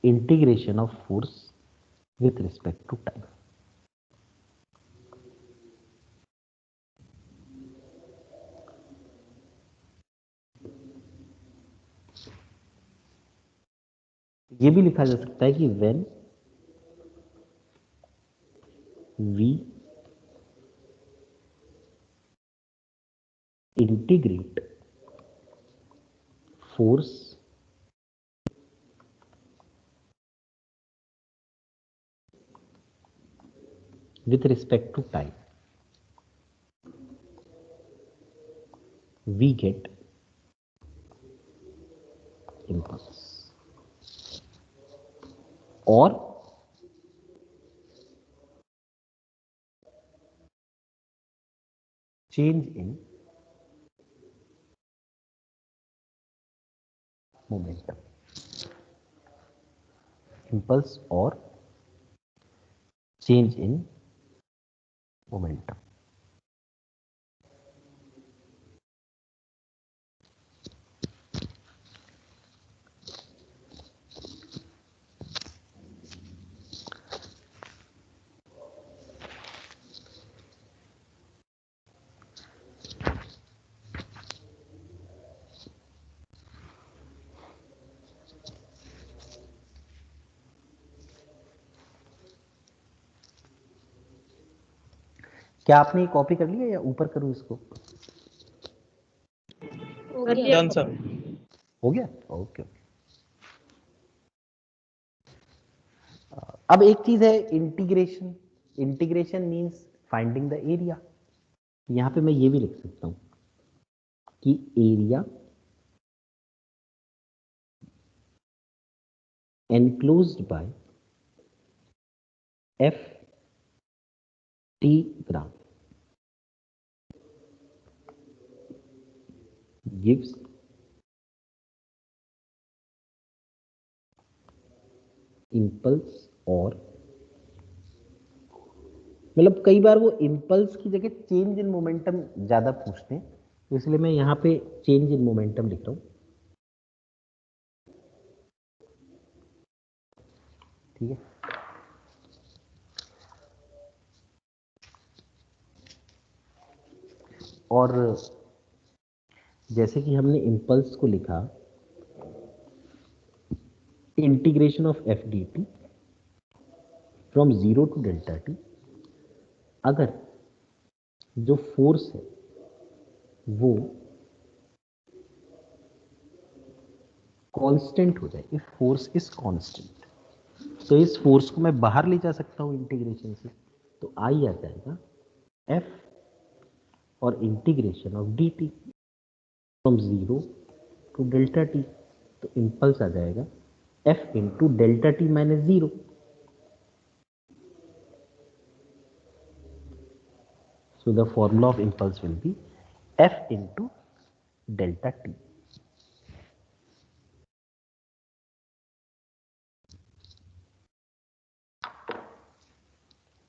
integration of force with respect to time. ये भी लिखा जा सकता है कि when we integrate force with respect to time, we get impulse, or change in momentum, impulse or change in momentum. क्या आपने copy कर लिया या ऊपर करूं इसको? Done sir. हो गया, ओके। अब एक चीज है integration, integration means finding the area. यहां पे मैं ये भी लिख सकता हूं कि area enclosed by f t graph gives impulse, और मतलब कई बार वो impulse की जगह चेंज इन मोमेंटम ज्यादा पूछते हैं, तो इसलिए मैं यहां पे चेंज इन मोमेंटम लिख रहा हूं, ठीक है। और जैसे कि हमने इम्पल्स को लिखा integration of F D T from 0 to delta T, अगर जो फोर्स है वो कांस्टेंट हो जाए, इफ फोर्स इज कांस्टेंट, तो इस फोर्स को मैं बाहर ले जा सकता हूं इंटीग्रेशन से, तो आई आ जाएगा एफ और integration of D T from 0 to delta T, तो इम्पल्स आ जाएगा F into delta T minus 0। So the formula of impulse will be F into delta t.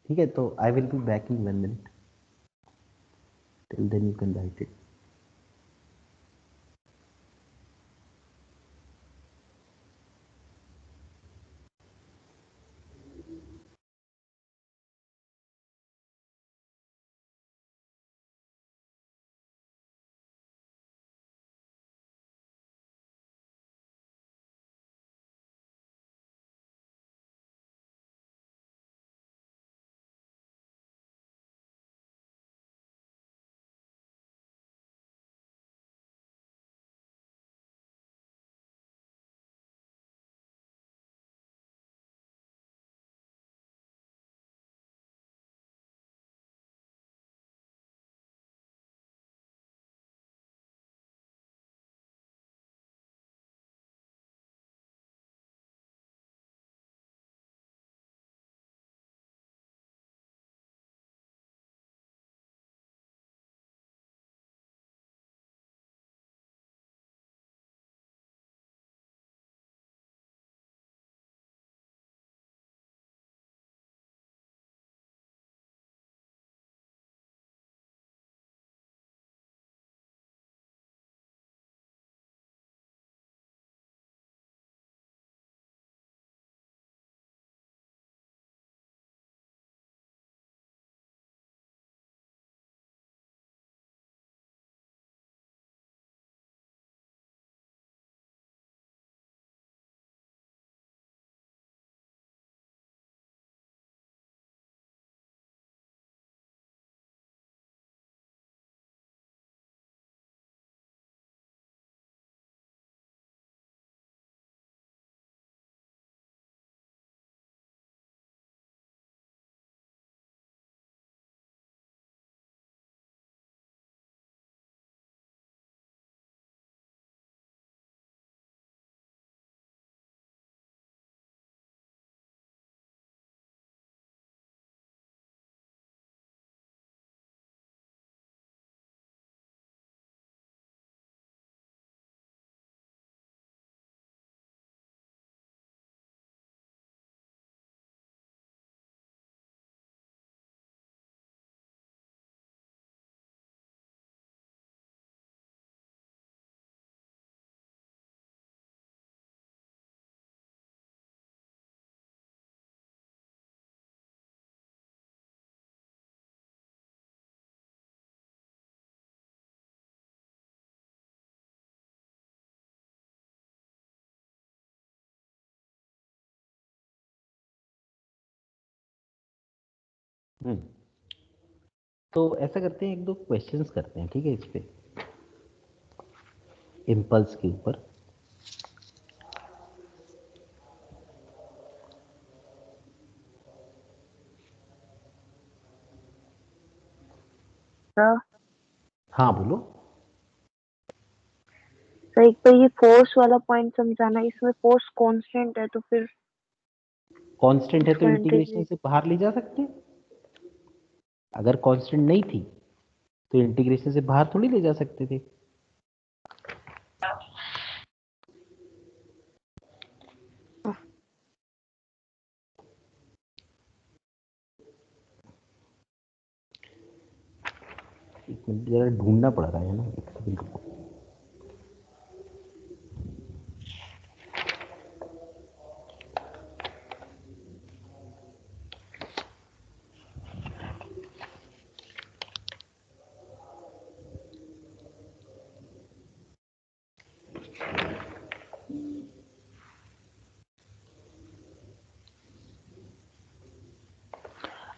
ठीक है, तो I will be back in 1 minute. Till then you can write it. तो ऐसा करते हैं, एक दो क्वेश्चंस करते हैं, ठीक है, इस पे इम्पल्स के ऊपर। हाँ बोलो। तो एक तो ये फोर्स वाला पॉइंट समझाना, इसमें फोर्स कांस्टेंट है तो फिर कांस्टेंट है तो इसका इंटीग्रेशन से बाहर ले जा सकते हैं। अगर कांस्टेंट नहीं थी तो इंटीग्रेशन से बाहर थोड़ी ले जा सकते थे। एक मिनट, जरा ढूंढना पड़ रहा है ना, एक सेकंड रुको।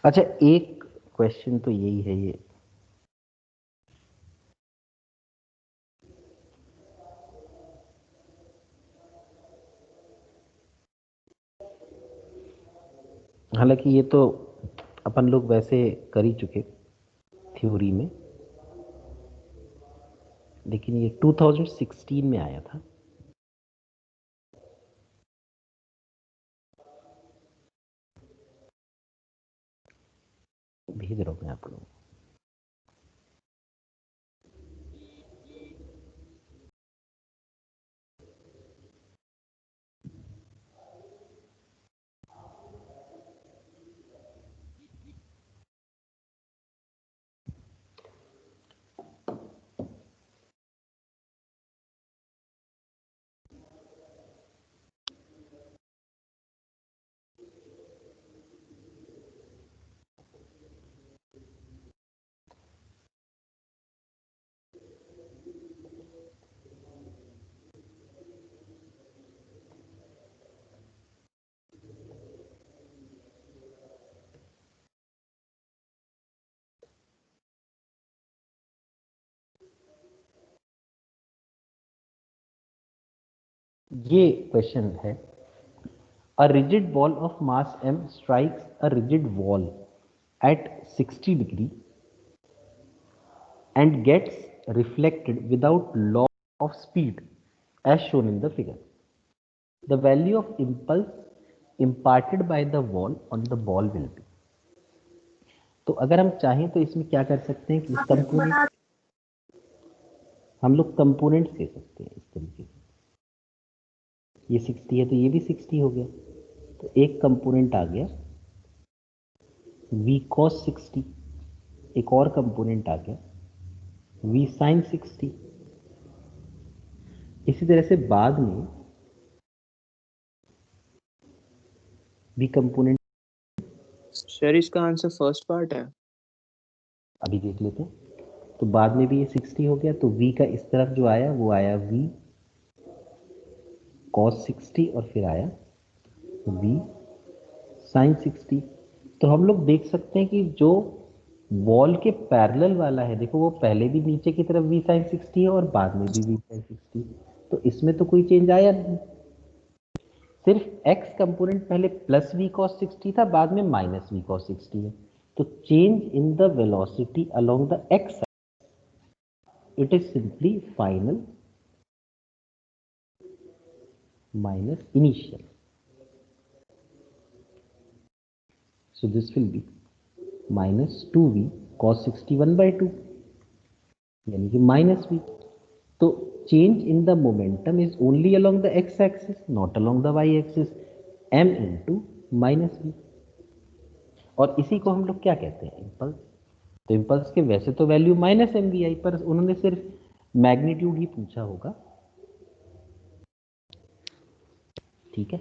अच्छा, एक क्वेश्चन तो यही है ये। हालांकि ये तो अपन लोग वैसे कर ही चुके थ्योरी में, लेकिन ये 2016 में आया था। भेज रहा हूँ मैं आप लोगों को। ये क्वेश्चन है, a rigid ball of mass m strikes a rigid wall at 60 degree and gets reflected without loss of speed as shown in the figure. The value of impulse imparted by the wall on the ball will be. तो अगर हम चाहें तो इसमें क्या कर सकते हैं कि कंपोनेंट, हम लोग कंपोनेंट्स ले सकते हैं इस तरीके से। ये 60 है तो ये भी 60 हो गया, तो एक कंपोनेंट आ गया v cos 60, एक और कंपोनेंट आ गया v sin 60। इसी तरह से बाद में v कंपोनेंट, सर इसका आंसर फर्स्ट पार्ट है। अभी देख लेते हैं। तो बाद में भी ये 60 हो गया, तो v का इस तरफ जो आया वो आया v cos 60 और फिर आया v sin 60। तो हम लोग देख सकते हैं कि जो वॉल के पैरेलल वाला है, देखो वो पहले भी नीचे की तरफ v sin 60 है और बाद में भी v sin 60, तो इसमें तो कोई चेंज आया नहीं। सिर्फ x कंपोनेंट पहले प्लस v cos 60 था, बाद में माइनस v cos 60 है। तो change in the velocity along the x, it is simply final minus initial. So this will be minus 2v cos 61 by 2, यानी कि माइनस v। तो change in the momentum is only along the X axis, not along the Y axis, m into minus v। और इसी को हम लोग क्या कहते हैं, इम्पल्स। तो इम्पल्स के वैसे तो वैल्यू माइनस एम वी आई, पर उन्होंने सिर्फ मैग्नीट्यूड ही पूछा होगा, ठीक है।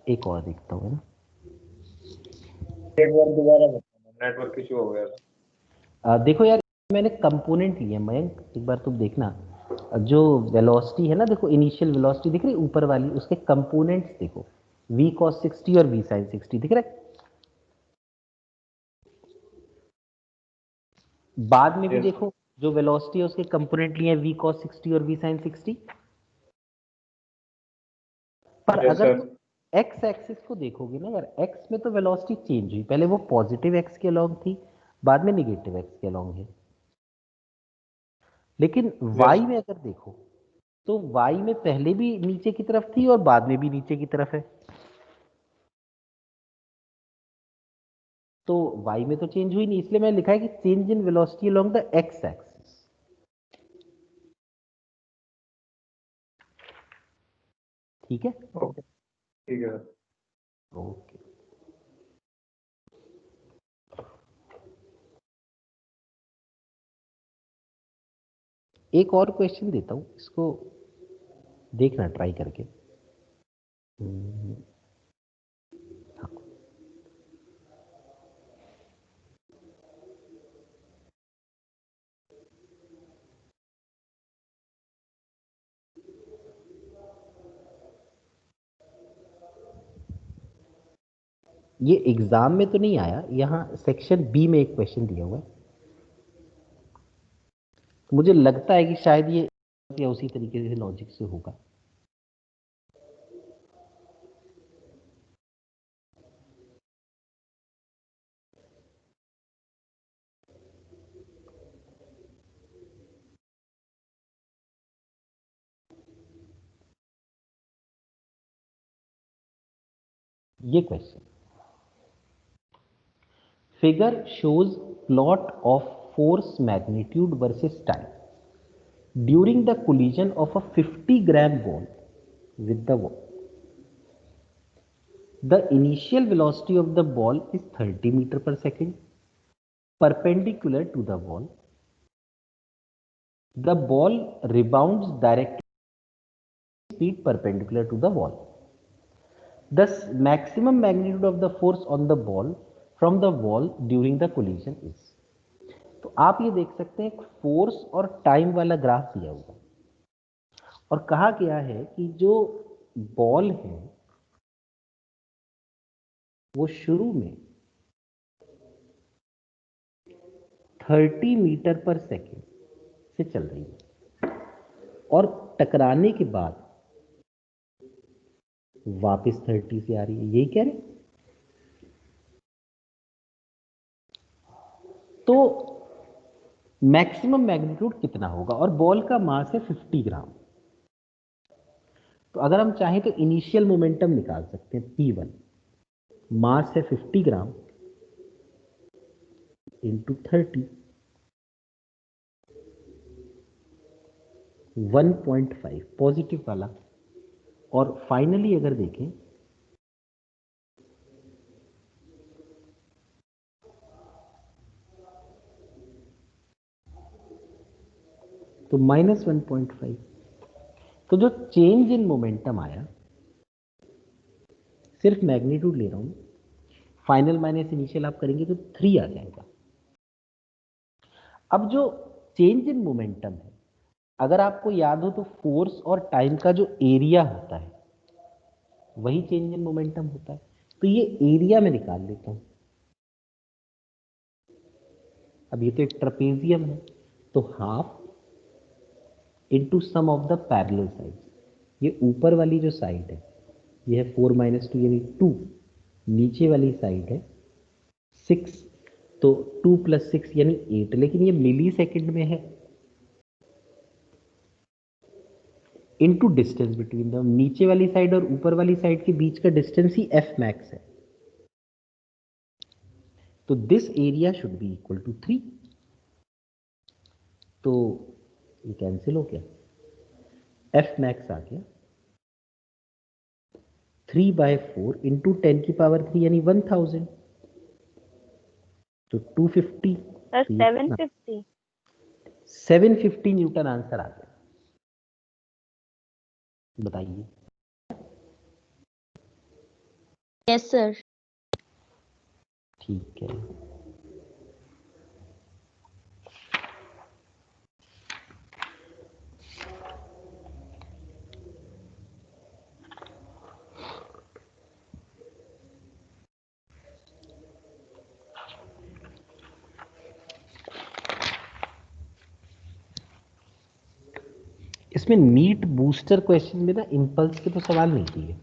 एक और देखता हूँ ना, एक बार दोबारा बताना, नेटवर्क इशू हो गया था। देखो यार मैंने कंपोनेंट लिए मयंक, एक बार तुम देखना। जो वेलोसिटी है ना, देखो इनिशियल वेलोसिटी दिख रही ऊपर वाली, उसके कंपोनेंट्स देखो, v cos 60 और v sin 60 दिख रहा है। बाद में भी Yes. देखो जो वेलोसिटी है उसके कंपोनेंट लिए v cos 60 और v sin 60। पर Yes, अगर sir. x एक्सिस को देखोगे ना यार, x में तो वेलोसिटी चेंज हुई, पहले वो पॉजिटिव x के अलोंग थी, बाद में निगेटिव x के अलोंग है। लेकिन y में अगर देखो तो y में पहले भी नीचे की तरफ थी और बाद में भी नीचे की तरफ है। तो y में तो चेंज हुई नहीं, इसलिए मैंने लिखा है कि change in velocity along the x axis. ठीक है, ओके, ठीक है। ओके। एक और क्वेश्चन देता हूं, इसको देखना ट्राई करके। हाँ। ये एग्जाम में तो नहीं आया, यहाँ सेक्शन बी में एक क्वेश्चन दिया हुआ है, मुझे लगता है कि शायद ये या उसी तरीके से लॉजिक से होगा। ये question, figure shows plot of force magnitude versus time during the collision of a 50 gram ball with the wall. The initial velocity of the ball is 30 meter per second perpendicular to the wall. The ball rebounds directly speed perpendicular to the wall. The maximum magnitude of the force on the ball from the wall during the collision is. तो आप ये देख सकते हैं force और time वाला graph दिया हुआ और कहा गया है कि जो बॉल है वो शुरू में 30 मीटर पर सेकेंड से चल रही है और टकराने के बाद वापस 30 से आ रही है, यही कह रहे। तो मैक्सिमम मैग्नीट्यूड कितना होगा और बॉल का मास है 50 ग्राम। तो अगर हम चाहें तो इनिशियल मोमेंटम निकाल सकते हैं, P1 मास है 50 ग्राम इंटू 30, 1.5 पॉजिटिव वाला। और फाइनली अगर देखें तो -1.5। तो जो चेंज इन मोमेंटम आया, सिर्फ मैग्नीट्यूड ले रहा हूं, फाइनल माइनस इनिशियल आप करेंगे तो 3 आ जाएगा। अब जो चेंज इन मोमेंटम है, अगर आपको याद हो तो फोर्स और टाइम का जो एरिया होता है वही चेंज इन मोमेंटम होता है। तो ये एरिया में निकाल लेता हूं। अब ये तो एक ट्रेपेजियम है, तो half into sum of the parallel side. ये ऊपर वाली जो साइड है ये है 4 - 2 यानी 2, नीचे वाली साइड है 6, तो 2 + 6 यानी 8, लेकिन ये मिली सेकेंड में है। इनटू डिस्टेंस बिटवीन द, नीचे वाली साइड और ऊपर वाली साइड के बीच का डिस्टेंस ही F max है। तो this area should be equal to 3। तो ये कैंसिल हो गया, F max आ गया 3/4 इंटू 10 की पावर 3 यानी 1000, तो 250। 750 न्यूटन आंसर आ गया। बताइए। Yes sir. ठीक है, इसमें नीट बूस्टर क्वेश्चन में ना इंपल्स के तो सवाल नहीं दिए।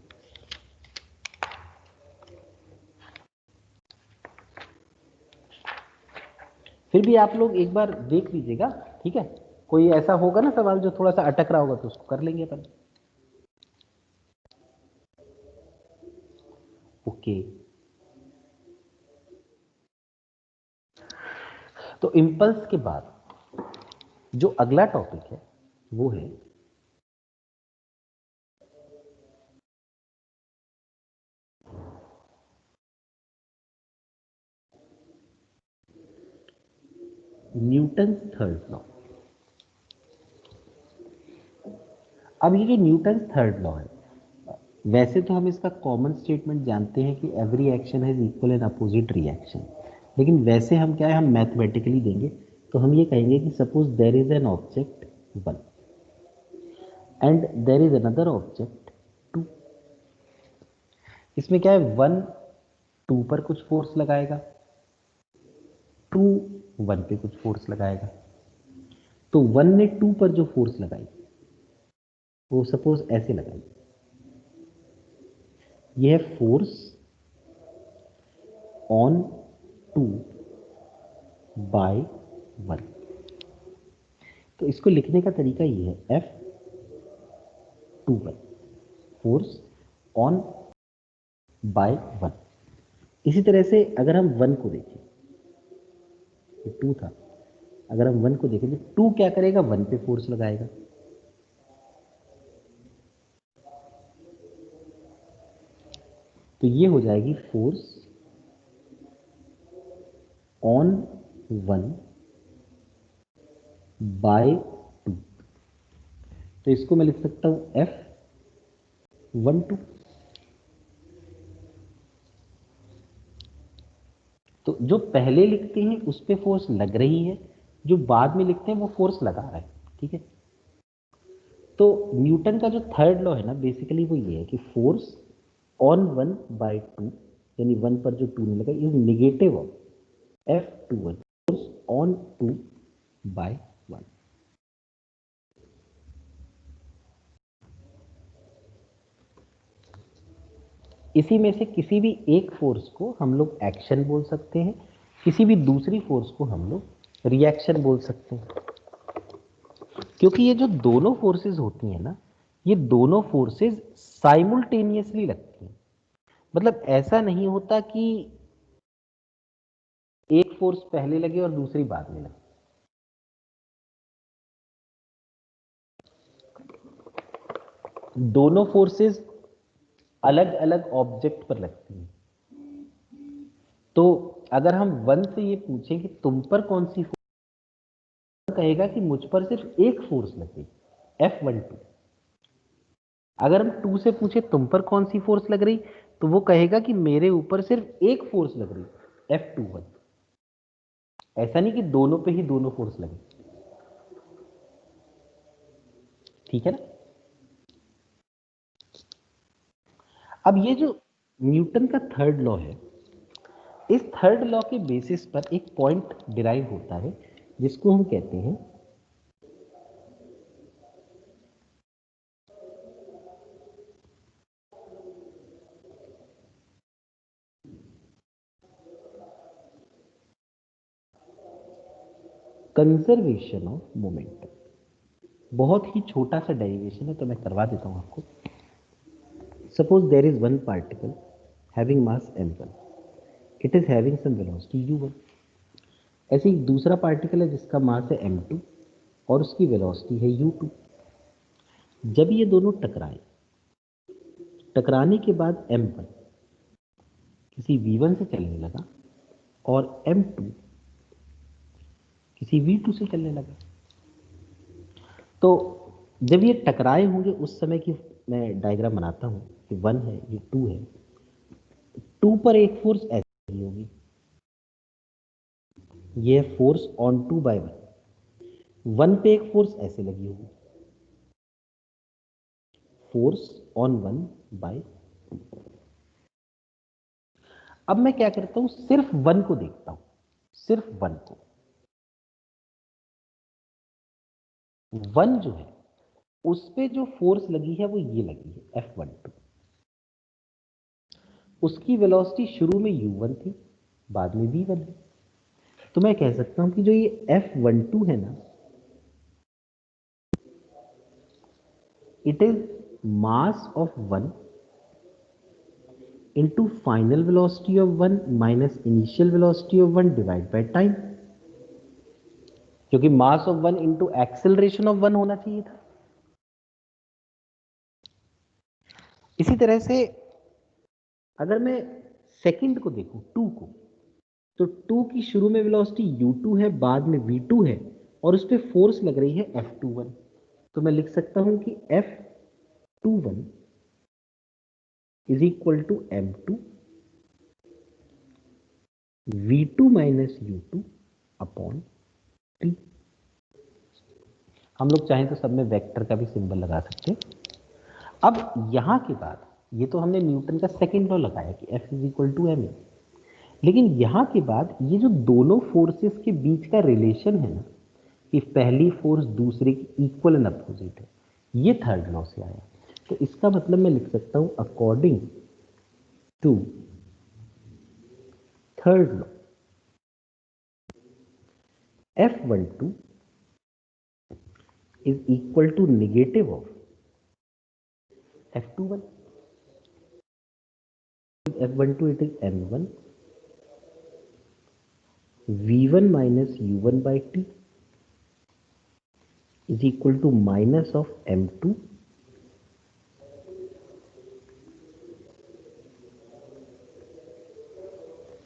फिर भी आप लोग एक बार देख लीजिएगा, ठीक है। कोई ऐसा होगा ना सवाल जो थोड़ा सा अटक रहा होगा तो उसको कर लेंगे अपन। ओके, तो इंपल्स के बाद जो अगला टॉपिक है वो है न्यूटन थर्ड लॉ। अब ये जो न्यूटन थर्ड लॉ है, वैसे तो हम इसका कॉमन स्टेटमेंट जानते हैं कि every action has equal and opposite reaction, लेकिन वैसे हम क्या है, हम मैथमेटिकली देंगे तो हम ये कहेंगे कि suppose there is an object 1 and there is another object 2। इसमें क्या है, 1 2 पर कुछ फोर्स लगाएगा, 2 1 पे कुछ फोर्स लगाएगा। तो 1 ने 2 पर जो फोर्स लगाई वो सपोज ऐसे लगाई, यह फोर्स ऑन 2 बाय 1। तो इसको लिखने का तरीका ये है, F2 फोर्स ऑन बाय 1। इसी तरह से अगर हम 1 को देखें, ये 2 था, अगर हम 1 को देखें तो 2 क्या करेगा, 1 पे फोर्स लगाएगा। तो ये हो जाएगी फोर्स ऑन 1 बाय 2। तो इसको मैं लिख सकता हूं F12। तो जो पहले लिखते हैं उस पे फोर्स लग रही है, जो बाद में लिखते हैं वो फोर्स लगा रहा है, ठीक है। तो न्यूटन का जो थर्ड लॉ है ना, बेसिकली वो ये है कि फोर्स ऑन 1 बाय 2, यानी 1 पर जो 2 ने लगा, is negative of F21 force on 2 by 1। इसी में से किसी भी एक फोर्स को हम लोग एक्शन बोल सकते हैं, किसी भी दूसरी फोर्स को हम लोग रिएक्शन बोल सकते हैं। क्योंकि ये जो दोनों फोर्सेस होती हैं ना, ये दोनों फोर्सेस साइमल्टेनियसली लगती हैं। मतलब ऐसा नहीं होता कि एक फोर्स पहले लगे और दूसरी बाद में लगे। दोनों फोर्सेस अलग अलग ऑब्जेक्ट पर लगती हैं। तो अगर हम 1 से ये पूछें कि तुम पर कौन सी फोर्स, कहेगा कि मुझ पर सिर्फ एक फोर्स लगी, F12। अगर हम 2 से पूछे तुम पर कौन सी फोर्स लग रही, तो वो कहेगा कि मेरे ऊपर सिर्फ एक फोर्स लग रही, F21। ऐसा नहीं कि दोनों पे ही दोनों फोर्स लगे, ठीक है ना। अब ये जो न्यूटन का थर्ड लॉ है, इस थर्ड लॉ के बेसिस पर एक पॉइंट डिराइव होता है जिसको हम कहते हैं कंजर्वेशन ऑफ मोमेंटम। बहुत ही छोटा सा डेरिवेशन है, तो मैं करवा देता हूं आपको। Suppose there is one particle having mass m1, it is having some velocity u1। ऐसे ही दूसरा पार्टिकल है जिसका मास है m2 और उसकी वेलोसिटी है u2। जब ये दोनों टकराए, टकराने के बाद m1 किसी v1 से चलने लगा और m2 किसी v2 से चलने लगा। तो जब ये टकराए होंगे उस समय की मैं डायग्राम बनाता हूं कि 1 है, ये 2 है। 2 पर एक फोर्स ऐसी लगी होगी, ये फोर्स ऑन 2 बाय 1। 1 पे एक फोर्स ऐसे लगी होगी, फोर्स ऑन 1 बाय 2। अब मैं क्या करता हूं, सिर्फ 1 को देखता हूं, सिर्फ 1 को। 1 जो है उस पे जो फोर्स लगी है वो ये लगी है F12। उसकी वेलोसिटी शुरू में u1 थी, बाद में v1 है। तो मैं कह सकता हूं कि जो ये F12 है ना, it is mass of 1 into final velocity of 1 minus initial velocity of 1 divide by time, क्योंकि mass of 1 into acceleration of 1 होना चाहिए था। इसी तरह से अगर मैं सेकंड को देखूं, 2 को, तो 2 की शुरू में वेलोसिटी u2 है, बाद में v2 है और उस पर फोर्स लग रही है F21। तो मैं लिख सकता हूं कि F21 is equal to m2 v2 minus u2 upon t। हम लोग चाहें तो सब में वेक्टर का भी सिंबल लगा सकते हैं। अब यहां के बाद ये तो हमने न्यूटन का सेकंड लॉ लगाया कि F is equal to m। लेकिन यहाँ के बाद ये जो दोनों फोर्सेस के बीच का रिलेशन है ना, कि पहली फोर्स दूसरे की इक्वल एंड अपोजिट है, ये थर्ड लॉ से आया। तो इसका मतलब मैं लिख सकता हूं according to third law F12 is equal to negative of F21. F12 it is M1 V1 minus U1 by T is equal to minus of M2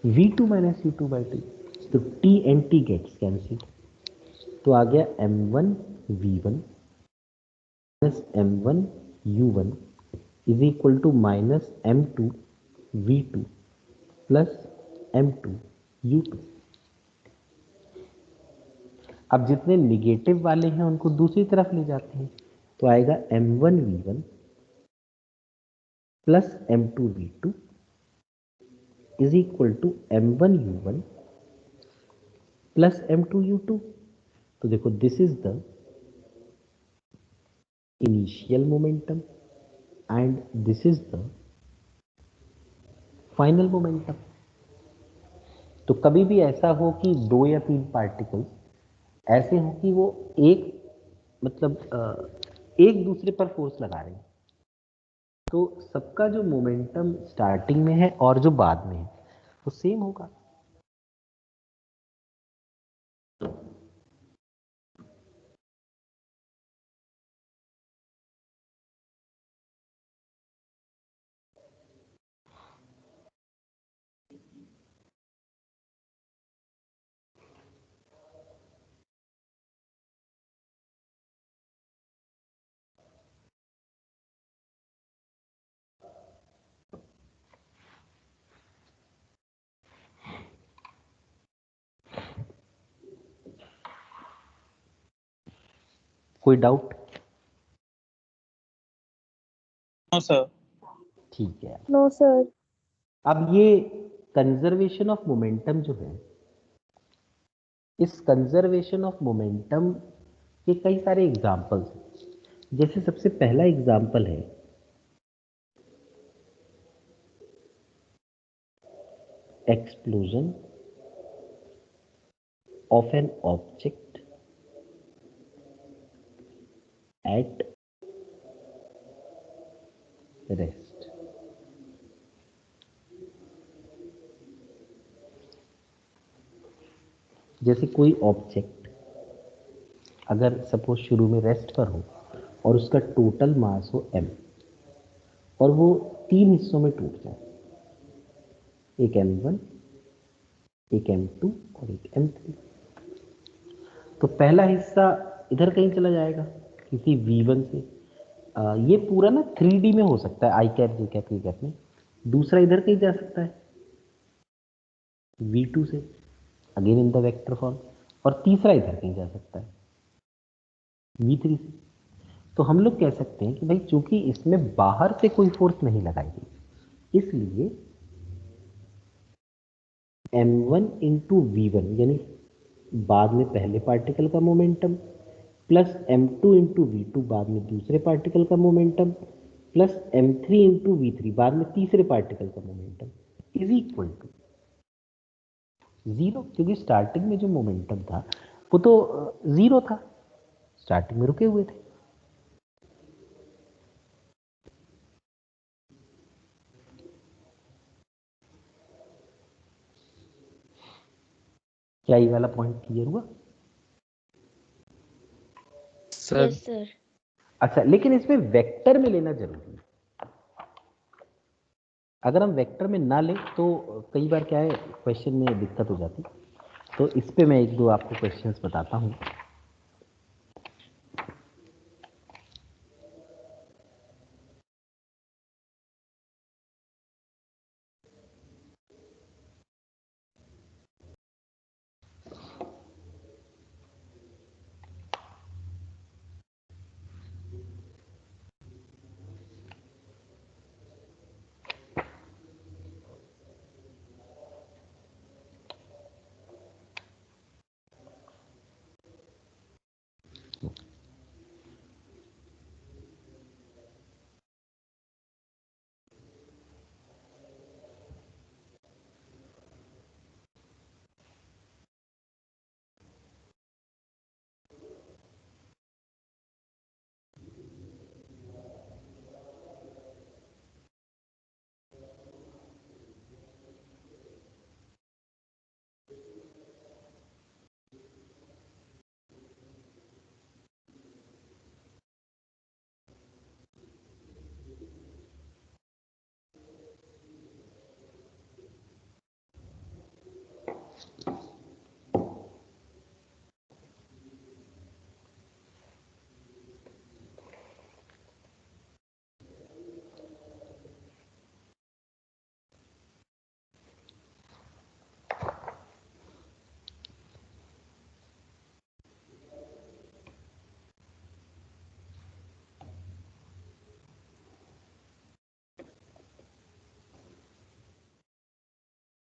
V2 minus U2 by T. तो T and T gets cancelled, तो आ गया M1 V1 minus M1 U1 is equal to minus M2 V2 plus M2 U2। अब जितने negative वाले हैं उनको दूसरी तरफ ले जाते हैं, तो आएगा M1 V1 plus M2 V2 is equal to M1 U1 plus M2 U2। तो देखो this is the initial momentum and this is the final momentum. तो कभी भी ऐसा हो कि 2 या 3 पार्टिकल्स ऐसे हो कि वो एक एक दूसरे पर फोर्स लगा रहे हैं, तो सबका जो मोमेंटम स्टार्टिंग में है और जो बाद में है वो सेम होगा। कोई डाउट? No sir. ठीक है। No sir. अब ये कंजर्वेशन ऑफ मोमेंटम जो है, इस कंजर्वेशन ऑफ मोमेंटम के कई सारे एग्जांपल्स हैं। जैसे सबसे पहला एग्जांपल है explosion of an object at rest. जैसे कोई ऑब्जेक्ट अगर सपोज शुरू में रेस्ट पर हो और उसका टोटल मास हो m और वो 3 हिस्सों में टूट जाए, एक m1, एक m2 और एक m3। तो पहला हिस्सा इधर कहीं चला जाएगा किसी v1 से, ये पूरा ना 3D में हो सकता है, आई कैप जे कैप ये कैप में। दूसरा इधर कहीं जा सकता है v2 से, again in the vector form, और तीसरा इधर कहीं जा सकता है v3 से। तो हम लोग कह सकते हैं कि भाई चूंकि इसमें बाहर से कोई फोर्स नहीं लगाई गई, इसलिए m1 इंटू V1 यानी बाद में पहले पार्टिकल का momentum plus m2 into V2 बाद में दूसरे पार्टिकल का momentum plus m3 into V3 बाद में तीसरे पार्टिकल का मोमेंटम इज इक्वल टू 0, क्योंकि स्टार्टिंग में जो मोमेंटम था वो तो 0 था, स्टार्टिंग में रुके हुए थे। क्या ये वाला पॉइंट क्लियर हुआ? Sir yes sir. अच्छा, लेकिन इसमें वेक्टर में लेना जरूरी है। अगर हम वेक्टर में ना लें तो कई बार क्या है, क्वेश्चन में दिक्कत हो जाती। तो इस पे मैं एक दो आपको क्वेश्चंस बताता हूँ।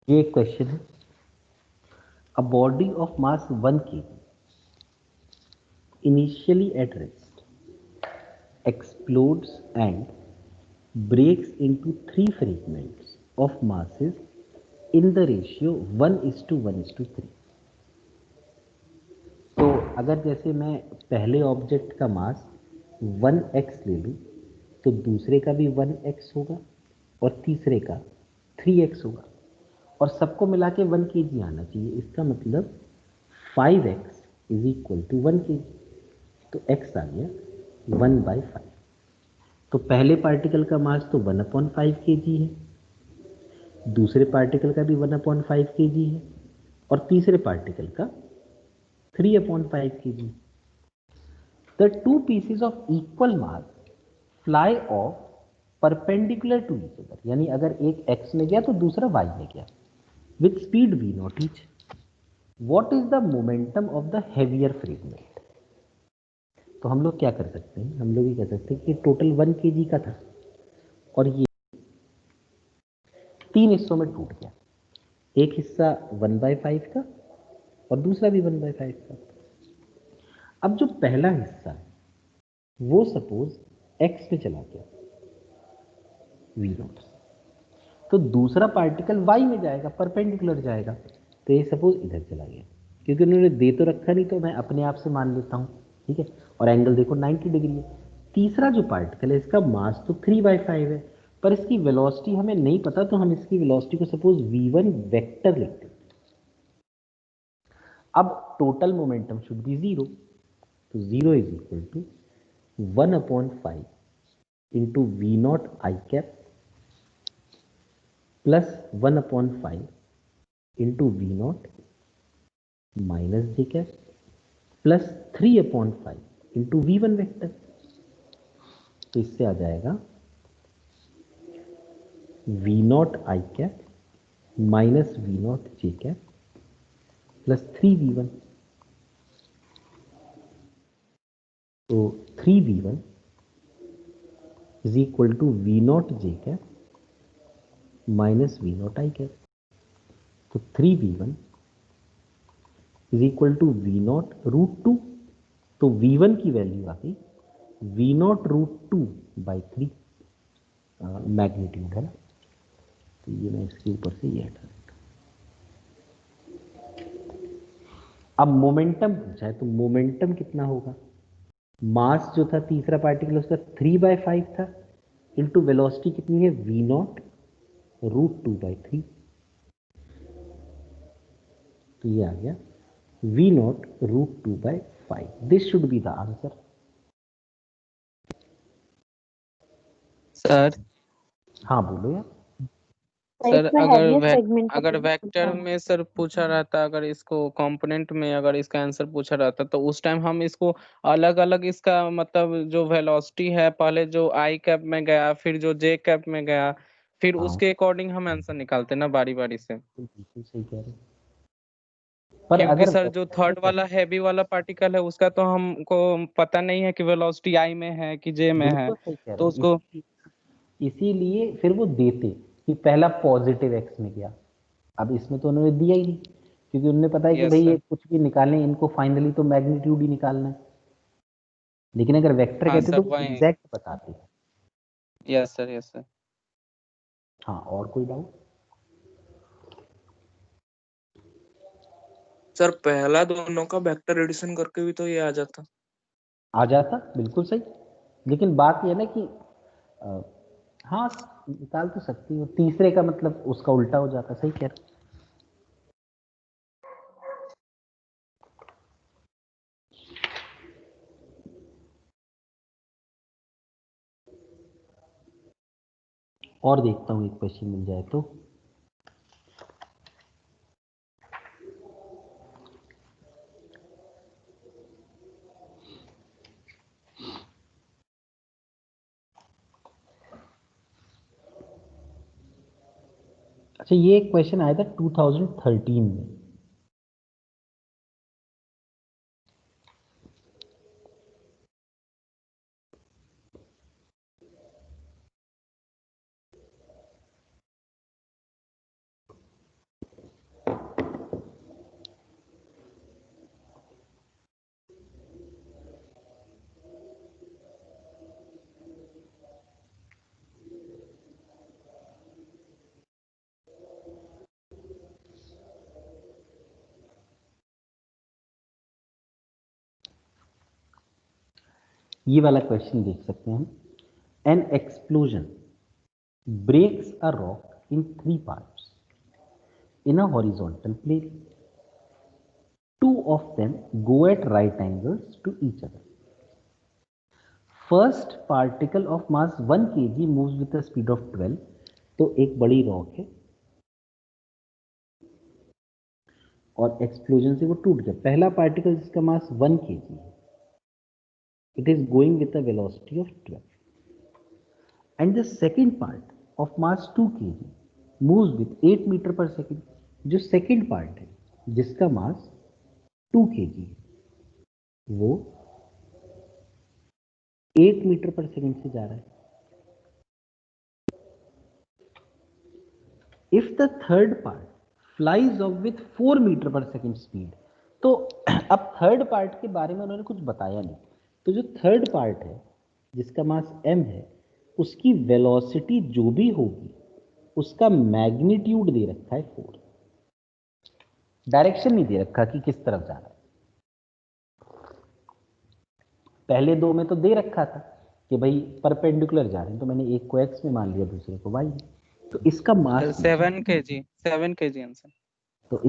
ये एक क्वेश्चन है। A body of mass 1 kg initially at rest explodes and breaks into 3 fragments of masses in the ratio 1:1:3। तो अगर जैसे मैं पहले ऑब्जेक्ट का मास 1x ले लूं तो दूसरे का भी 1x होगा और तीसरे का 3x होगा और सबको मिला के 1 kg आना चाहिए। इसका मतलब 5x is equal to 1 kg। तो x आ गया 1/5। तो पहले पार्टिकल का मास तो 1/5 kg है, दूसरे पार्टिकल का भी 1/5 kg है और तीसरे पार्टिकल का 3/5 kg। The two pieces of equal mass fly off perpendicular to each other, यानी अगर एक x में गया तो दूसरा y में गया, with speed v naught each. What is the momentum of the heavier fragment? तो हम लोग क्या कर सकते हैं, हम लोग ये कह सकते हैं कि टोटल 1 kg का था और ये 3 हिस्सों में टूट गया, एक हिस्सा 1/5 का और दूसरा भी 1/5 का। अब जो पहला हिस्सा है वो सपोज x पे चला गया v नॉट, तो दूसरा पार्टिकल y में जाएगा, परपेंडिकुलर जाएगा। तो ये सपोज इधर चला गया, क्योंकि उन्होंने दे तो रखा नहीं तो मैं अपने आप से मान लेता हूँ, ठीक है। और एंगल देखो 90 डिग्री है। तीसरा जो पार्टिकल है इसका मास तो 3/5 है, पर इसकी वेलोसिटी हमें नहीं पता, तो हम इसकी वेलोसिटी को सपोज v1 वेक्टर लिखते हैं। अब टोटल मोमेंटम शुड बी 0, तो 0 is equal to 1/5 into V not I cap plus 1/5 into V not minus J cap plus 3/5 into v1 vector. तो इससे आ जाएगा V not I cap minus V not J cap plus 3v1। तो 3v1 is equal to V not J cap minus V not I cap. तो 3v1 is equal to V not root 2। तो v1 की value आ गई we not root 2/3 magnitude है ना। तो ये मैं इसके ऊपर से ये हटा देता हूं। अब मोमेंटम पूछा है तो मोमेंटम कितना होगा, मास जो था तीसरा पार्टिकल उसका 3/5 था इंटू वेलोसिटी कितनी है v नॉट रूट 2/3। तो ये आ गया v not root 2/5। This should be the answer. Sir हाँ बोलो यार। सर इसमें अगर heaviest segment का अगर पूछा वेक्टर है। में सर पूछा रहता, अगर इसको कंपोनेंट में अगर इसका आंसर पूछा रहता तो उस टाइम हम इसको अलग अलग इसका मतलब जो वेलोसिटी है पहले जो आई कैप में गया फिर जो जे कैप में गया फिर हाँ उसके अकॉर्डिंग हम आंसर निकालते ना बारी बारी से। बिल्कुल सही कह रहे हो। पर क्योंकि अगर सर जो वेक्टर में थर्ड वाला हैवी वाला पार्टिकल है उसका तो हमको पता नहीं है कि वेलोसिटी आई में है कि जे में है, बिल्कुल सही कह रहे तो हो, उसको इसीलिए फिर वो देते कि पहला पॉजिटिव एक्स में गया। अब इसमें तो उन्होंने दिया ही नहीं, क्योंकि उन्हें पता है कि यस भाई ये सर। कुछ भी निकालें इनको फाइनली तो मैग्नीट्यूड ही निकालना है। लेकिन अगर वेक्टर हाँ कहते सर तो वो वही। एग्जैक्ट बताते हैं। Yes sir yes sir. हाँ और कोई डाउट? सर पहला दोनों का वेक्टर एडिशन करके भी तो ये आ जाता। आ जाता बिल्कुल सही, लेकिन बात यह ना कि अ, हाँ निकाल तो सकती हो, तीसरे का मतलब उसका उल्टा हो जाता। सही कह रहे हो। और देखता हूँ एक क्वेश्चन मिल जाए तो। अच्छा ये एक क्वेश्चन आया था 2013 में। ये वाला क्वेश्चन देख सकते हैं हम। An explosion breaks a rock in 3 parts in a horizontal plane. 2 of them go at right angles to each other. First particle of mass 1 kg moves with a speed of 12. तो एक बड़ी rock है और explosion से वो टूट गया। पहला पार्टिकल जिसका मास 1 kg है, it is going with a velocity of 12. And the second part of mass 2 kg moves with 8 meter per second. जो सेकेंड पार्ट है जिसका मास 2 kg है, वो 8 मीटर पर सेकंड से जा रहा है। If the third part flies off with 4 meter per second speed, तो अब थर्ड पार्ट के बारे में उन्होंने कुछ बताया नहीं। तो जो थर्ड पार्ट है जिसका मास m है, उसकी वेलोसिटी जो भी होगी उसका मैग्नीट्यूड दे रखा है 4, डायरेक्शन नहीं दे रखा कि किस तरफ जा रहा है। पहले 2 में तो दे रखा था कि भाई परपेंडिकुलर जा रहे हैं, तो मैंने एक को x में मान लिया, दूसरे को y में। तो इसका मास 7 kg आंसर। तो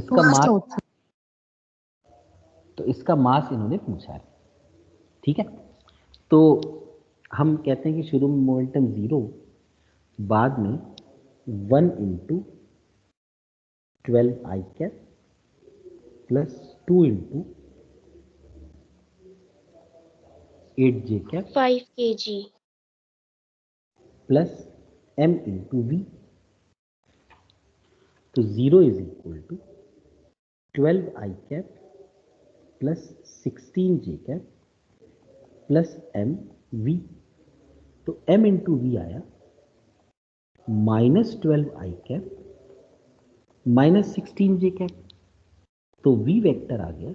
इसका मास इन्होंने पूछा है, ठीक है। तो हम कहते हैं कि शुरू में मोमेंटम 0, बाद में 1 × 12 i cap plus 2 × 8 j cap 5 kg plus m × v। तो 0 = 12 i cap plus 16 j cap plus m v। तो m × v आया -12 i cap minus 16 j cap. तो v वेक्टर आ गया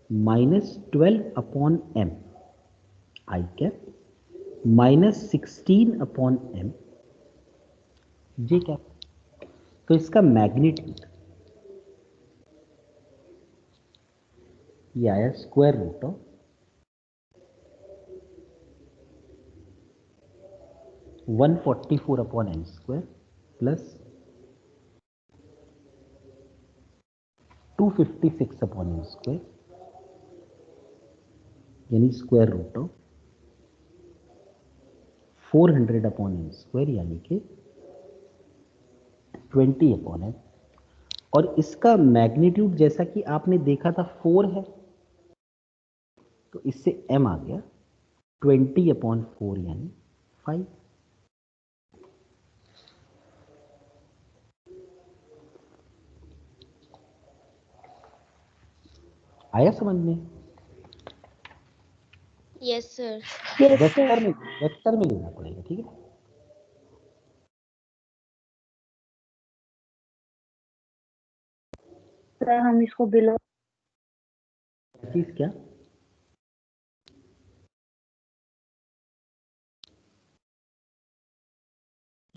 -12/m i cap -16/m j cap. तो इसका magnitude ये आया √(m² plus 256/m², यानी √400/m², यानी कि 20/m। और इसका मैग्नीट्यूड जैसा कि आपने देखा था 4 है, तो इससे m आ गया 20/4 यानी 5। आया समझ में? Yes sir. वेक्टर में लेना पड़ेगा, ठीक है। सर हम इसको बिलो चीज क्या?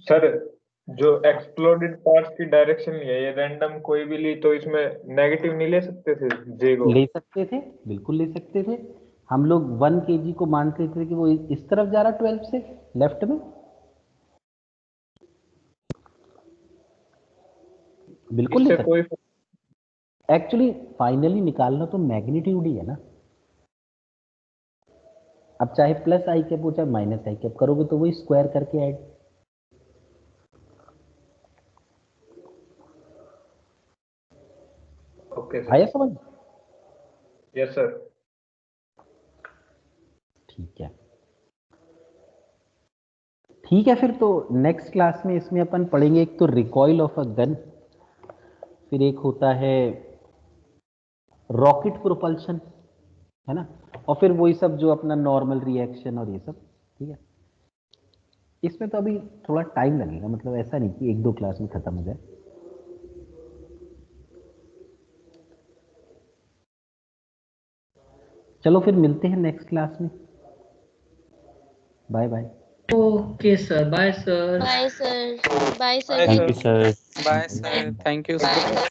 सर जो एक्सप्लोडेड पार्ट्स की डायरेक्शन ली है, ये रैंडम कोई भी ली तो इसमें नेगेटिव नहीं ले सकते थे जे को? ले सकते थे, बिल्कुल ले सकते थे। हम लोग 1 kg को मानते थे कि वो इस तरफ जा रहा 12 से लेफ्ट में, बिल्कुल ले सकते। एक्चुअली फाइनली निकालना तो मैग्नीट्यूड ही है ना। अब चाहे प्लस आई कैप हो चाहे माइनस आई कैप करोगे तो वही स्क्वायर करके ऐड। ओके आया समझ? Yes sir. ठीक है, ठीक है। फिर तो नेक्स्ट क्लास में इसमें अपन पढ़ेंगे एक तो रिकॉइल ऑफ अ गन, फिर एक होता है रॉकेट प्रोपल्शन, है ना, और फिर वही सब जो अपना नॉर्मल रिएक्शन और ये सब, ठीक है। इसमें तो अभी थोड़ा टाइम लगेगा, मतलब ऐसा नहीं कि 1-2 क्लास में खत्म हो जाए। चलो फिर मिलते हैं नेक्स्ट क्लास में। Bye bye. Okay sir, bye sir. Bye sir. Bye sir. Bye sir, thank you sir.